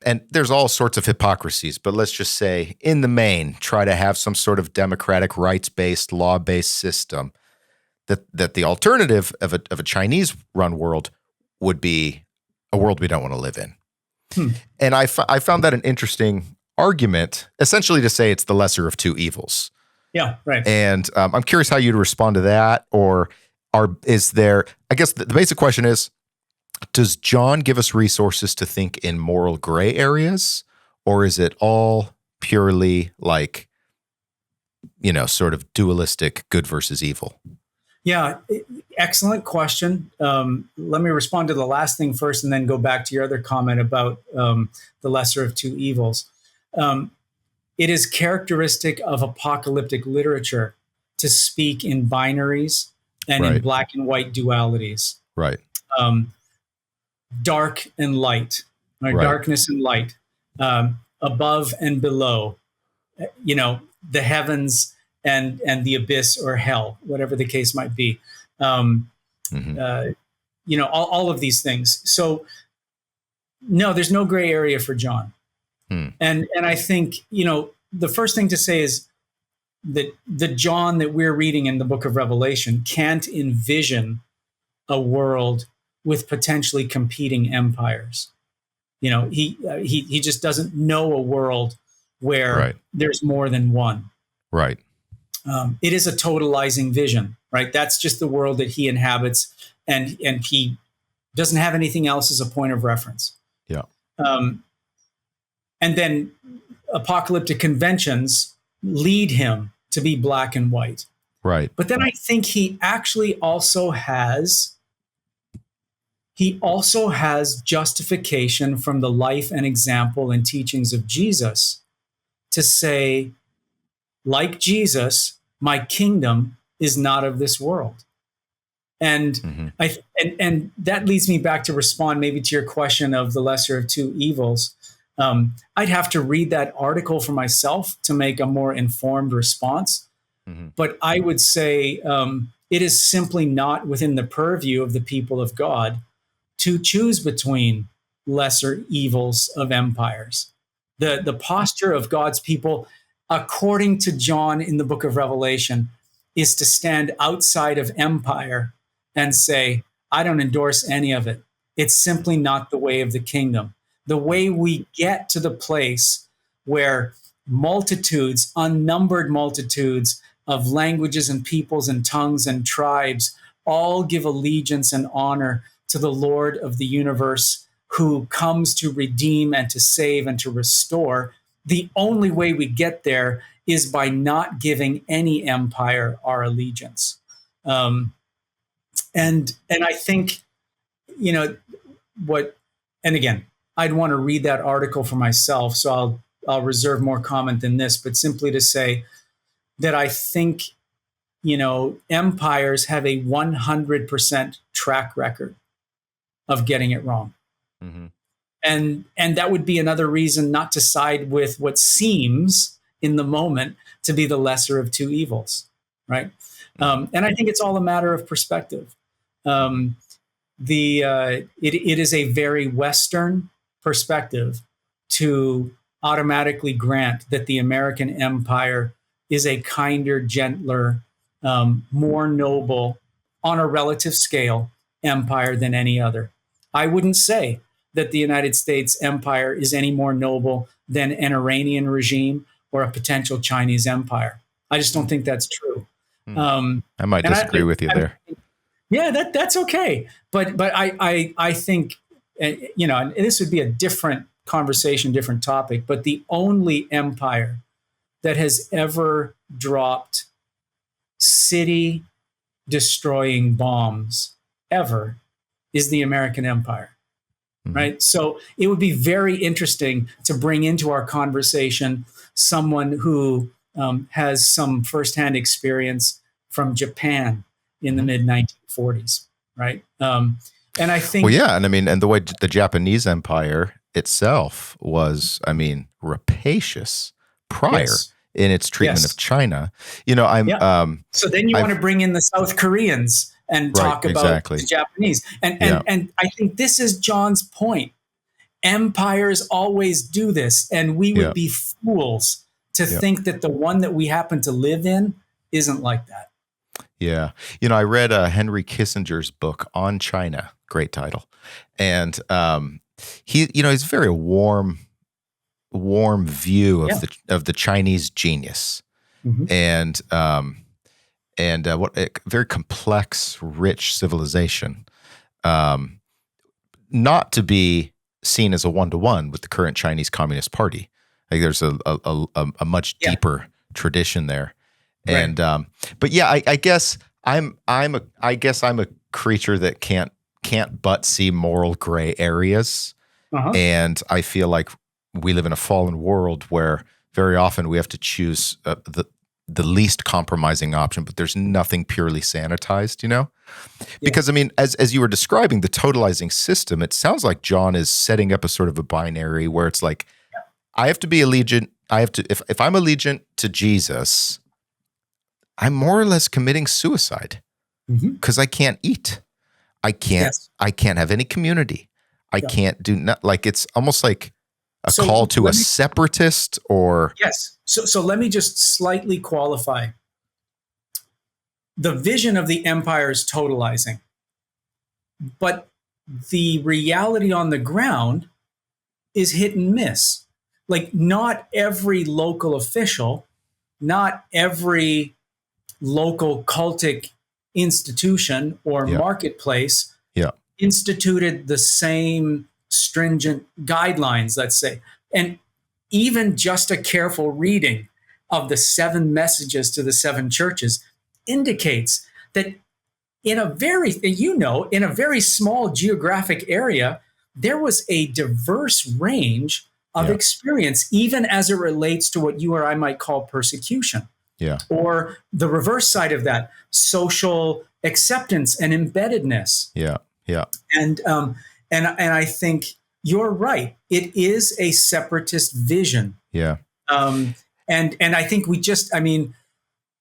and there's all sorts of hypocrisies, but let's just say in the main, try to have some sort of democratic, rights-based, law-based system, that the alternative of a Chinese-run world would be a world we don't want to live in. And I found that an interesting argument, essentially to say it's the lesser of two evils. Yeah, right. And I'm curious how you'd respond to that, or is there, I guess the basic question is, does John give us resources to think in moral gray areas, or is it all purely like, sort of dualistic good versus evil? Yeah, excellent question. Let me respond to the last thing first and then go back to your other comment about the lesser of two evils. It is characteristic of apocalyptic literature to speak in binaries and in black and white dualities. Right. Dark and light, darkness and light, above and below, the heavens and the abyss or hell, whatever the case might be. All of these things. So no, there's no gray area for John. And I think, the first thing to say is the John that we're reading in the book of Revelation can't envision a world with potentially competing empires. He just doesn't know a world where Right. there's more than one. Right. It is a totalizing vision, right? That's just the world that he inhabits, and he doesn't have anything else as a point of reference. Yeah. And then apocalyptic conventions lead him to be black and white. Right. But then I think he actually also has justification from the life and example and teachings of Jesus to say, like Jesus, my kingdom is not of this world. And and that leads me back to respond maybe to your question of the lesser of two evils. I'd have to read that article for myself to make a more informed response. But I would say it is simply not within the purview of the people of God to choose between lesser evils of empires. The posture of God's people, according to John in the book of Revelation, is to stand outside of empire and say, I don't endorse any of it. It's simply not the way of the kingdom. The way we get to the place where multitudes, unnumbered multitudes of languages and peoples and tongues and tribes all give allegiance and honor to the Lord of the universe, who comes to redeem and to save and to restore. The only way we get there is by not giving any empire our allegiance. And I think, and again, I'd want to read that article for myself, so I'll reserve more comment than this, but simply to say that I think, empires have a 100% track record of getting it wrong. And that would be another reason not to side with what seems in the moment to be the lesser of two evils, right? And I think it's all a matter of perspective. It is a very Western perspective to automatically grant that the American empire is a kinder, gentler, more noble, on a relative scale, empire than any other. I wouldn't say that the United States empire is any more noble than an Iranian regime or a potential Chinese empire. I just don't think that's true. I might disagree with you there. Yeah, that's okay. But I think, and this would be a different conversation, different topic, but the only empire that has ever dropped city destroying bombs ever is the American empire. Right. So it would be very interesting to bring into our conversation someone who has some firsthand experience from Japan in the mid 1940s. Right. And I think. Well, yeah. And I mean, and the way the Japanese empire itself was, rapacious prior in its treatment of China. So then you want to bring in the South Koreans and talk about the Japanese. And I think this is John's point. Empires always do this, and we would be fools to think that the one that we happen to live in isn't like that. Yeah. I read Henry Kissinger's book on China, great title. And he's very warm view of the Chinese genius. And what a very complex, rich civilization, not to be seen as a one-to-one with the current Chinese Communist Party. Like there's a much deeper tradition there, and but yeah, I guess I'm a creature that can't but see moral gray areas, and I feel like we live in a fallen world where very often we have to choose the least compromising option, but there's nothing purely sanitized, Because as you were describing the totalizing system, it sounds like John is setting up a sort of a binary where it's like, I have to be allegiant. If I'm allegiant to Jesus, I'm more or less committing suicide because I can't eat. I can't have any community. I can't do it's almost like a So call to a let me- separatist or? Yes. So let me just slightly qualify. The vision of the empire is totalizing, but the reality on the ground is hit and miss. Like, not every local official, not every local cultic institution or Yeah. marketplace Yeah. instituted the same stringent guidelines, let's say. And even just a careful reading of the 7 messages to the 7 churches indicates that in a very, in a very small geographic area, there was a diverse range of Yeah. experience, even as it relates to what you or I might call persecution. Yeah. Or the reverse side of that, social acceptance and embeddedness. Yeah. Yeah. And I think you're right. It is a separatist vision. Yeah. And I think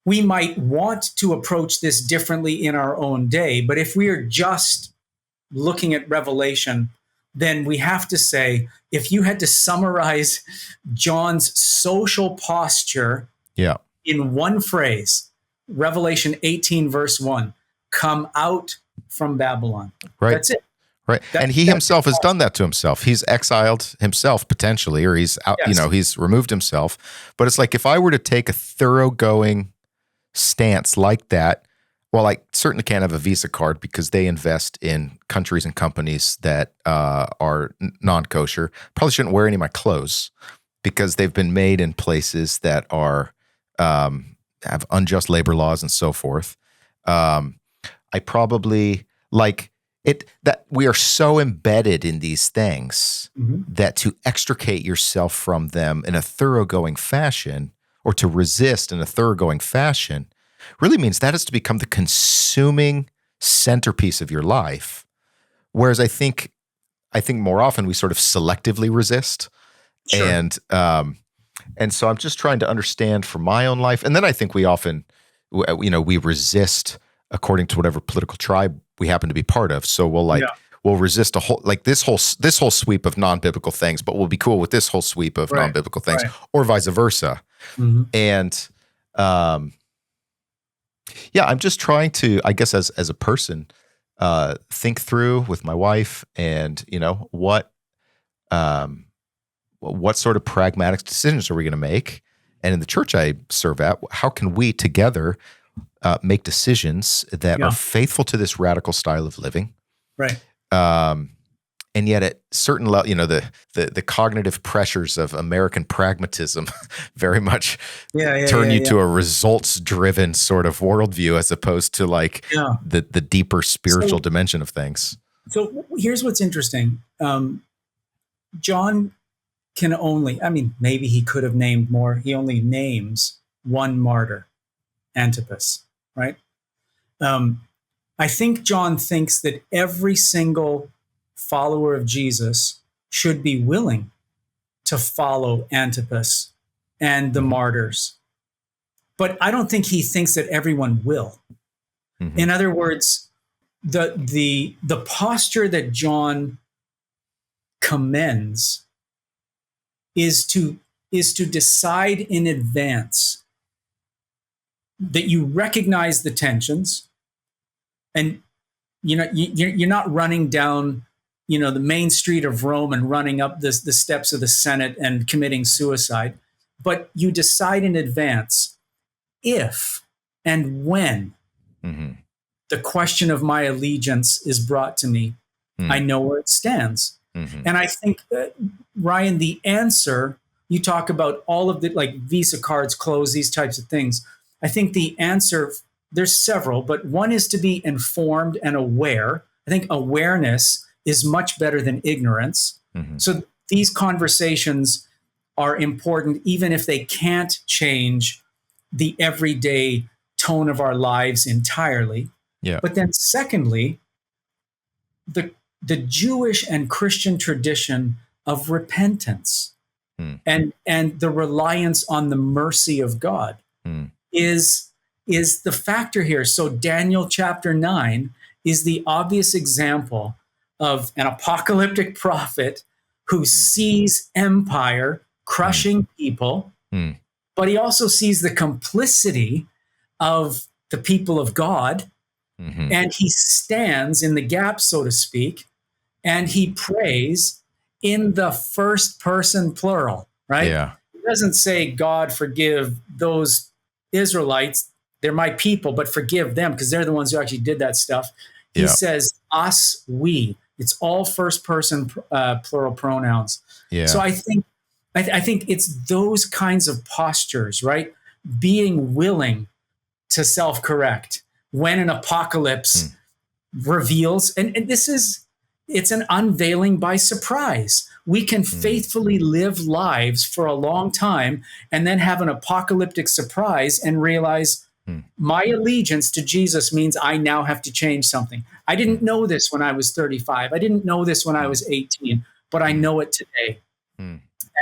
we might want to approach this differently in our own day, but if we are just looking at Revelation, then we have to say, if you had to summarize John's social posture Yeah. in one phrase, Revelation 18, verse 1, come out from Babylon. Right. That's it. Right. And he himself has done that to himself. He's exiled himself potentially, or he's out, Yes. he's removed himself. But it's like, if I were to take a thoroughgoing stance like that, well, I certainly can't have a Visa card because they invest in countries and companies that are non-kosher. Probably shouldn't wear any of my clothes because they've been made in places that are have unjust labor laws and so forth. I probably like it that we are so embedded in these things that to extricate yourself from them in a thoroughgoing fashion, or to resist in a thoroughgoing fashion, really means that is to become the consuming centerpiece of your life. Whereas I think more often we sort of selectively resist. Sure. And so I'm just trying to understand for my own life. And then I think we often, we resist according to whatever political tribe we happen to be part of. So we'll resist this whole sweep of non-biblical things, but we'll be cool with this whole sweep of non-biblical things, or vice versa. Mm-hmm. And I'm just trying to, I guess, as a person, think through with my wife, and what sort of pragmatic decisions are we going to make? And in the church I serve at, how can we together make decisions that are faithful to this radical style of living? Right. And yet at certain level, the cognitive pressures of American pragmatism very much turn you to a results-driven sort of worldview, as opposed to the deeper spiritual dimension of things. So here's what's interesting. John can only, maybe he could have named more. He only names one martyr, Antipas, right? I think John thinks that every single follower of Jesus should be willing to follow Antipas and the martyrs. But I don't think he thinks that everyone will. Mm-hmm. In other words, the posture that John commends is to decide in advance that you recognize the tensions, and you're not running down the main street of Rome and running up the steps of the Senate and committing suicide, but you decide in advance, if and when the question of my allegiance is brought to me, I know where it stands. And I think, Ryan, the answer, you talk about all of the Visa cards, clothes, these types of things. I think the answer, there's several, but one is to be informed and aware. I think awareness is much better than ignorance. So these conversations are important, even if they can't change the everyday tone of our lives entirely. Yeah. But then secondly, the Jewish and Christian tradition of repentance and the reliance on the mercy of God is the factor here. So Daniel chapter 9 is the obvious example of an apocalyptic prophet who sees empire crushing people, but he also sees the complicity of the people of God, and he stands in the gap, so to speak, and he prays in the first person plural, right? Yeah. He doesn't say, God, forgive those Israelites. They're my people, but forgive them because they're the ones who actually did that stuff. He says, us, we. It's all first person plural pronouns. Yeah. So I think it's those kinds of postures, right? Being willing to self-correct when an apocalypse reveals, and it's an unveiling by surprise. We can faithfully live lives for a long time and then have an apocalyptic surprise and realize my allegiance to Jesus means I now have to change something. I didn't know this when I was 35. I didn't know this when I was 18, but I know it today. And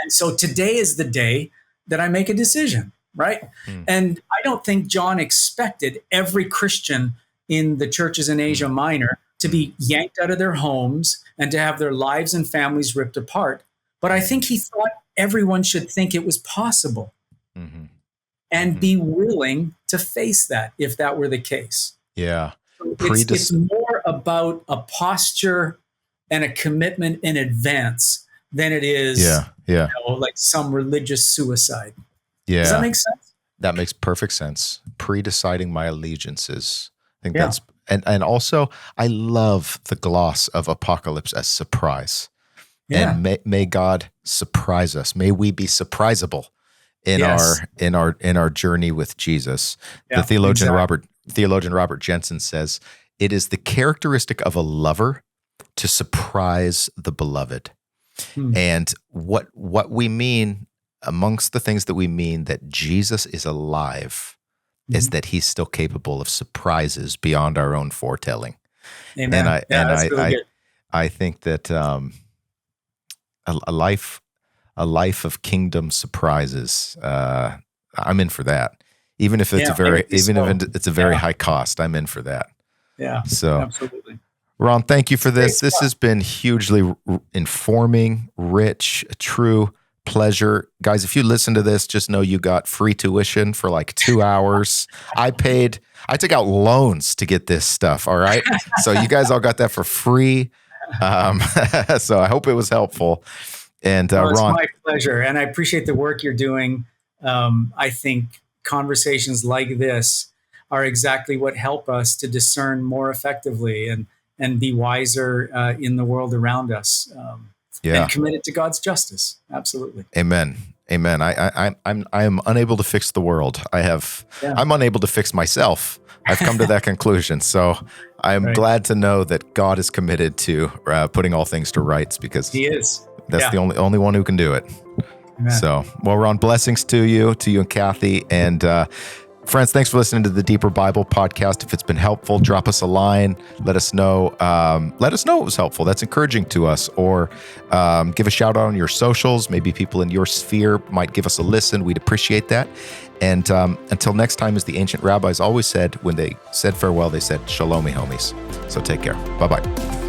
so today is the day that I make a decision, right? And I don't think John expected every Christian in the churches in Asia Minor to be yanked out of their homes and to have their lives and families ripped apart. But I think he thought everyone should think it was possible and be willing to face that if that were the case. Yeah. So it's more about a posture and a commitment in advance than it is like some religious suicide. Yeah. Does that make sense? That makes perfect sense. Pre-deciding my allegiances. I think that's, and also I love the gloss of apocalypse as surprise. Yeah. And may God surprise us. May we be surprisable in our journey with Jesus. The theologian Robert Jensen says, it is the characteristic of a lover to surprise the beloved. And what we mean, amongst the things that we mean that Jesus is alive, is that he's still capable of surprises beyond our own foretelling. Amen. I think that a life of kingdom surprises, I'm in for that. Even if it's a very high cost, I'm in for that. Yeah. So absolutely. Ron, thank you for this. This has been hugely informing, rich, a true pleasure. Guys, if you listen to this, just know you got free tuition for like 2 hours. I took out loans to get this stuff, all right? So you guys all got that for free. So I hope it was helpful. And it's Ron, my pleasure. And I appreciate the work you're doing. I think conversations like this are exactly what help us to discern more effectively and be wiser in the world around us. And committed to God's justice. Absolutely. Amen. I am unable to fix the world. I'm unable to fix myself. I've come to that conclusion. So I'm glad to know that God is committed to putting all things to rights, because he is. That's the only one who can do it. Amen. So, well, Ron, blessings to you and Kathy, and friends, thanks for listening to the Deeper Bible podcast. If it's been helpful, drop us a line. Let us know. Let us know it was helpful. That's encouraging to us. Or give a shout out on your socials. Maybe people in your sphere might give us a listen. We'd appreciate that. And until next time, as the ancient rabbis always said, when they said farewell, they said, "Shalom, homies." So take care. Bye-bye.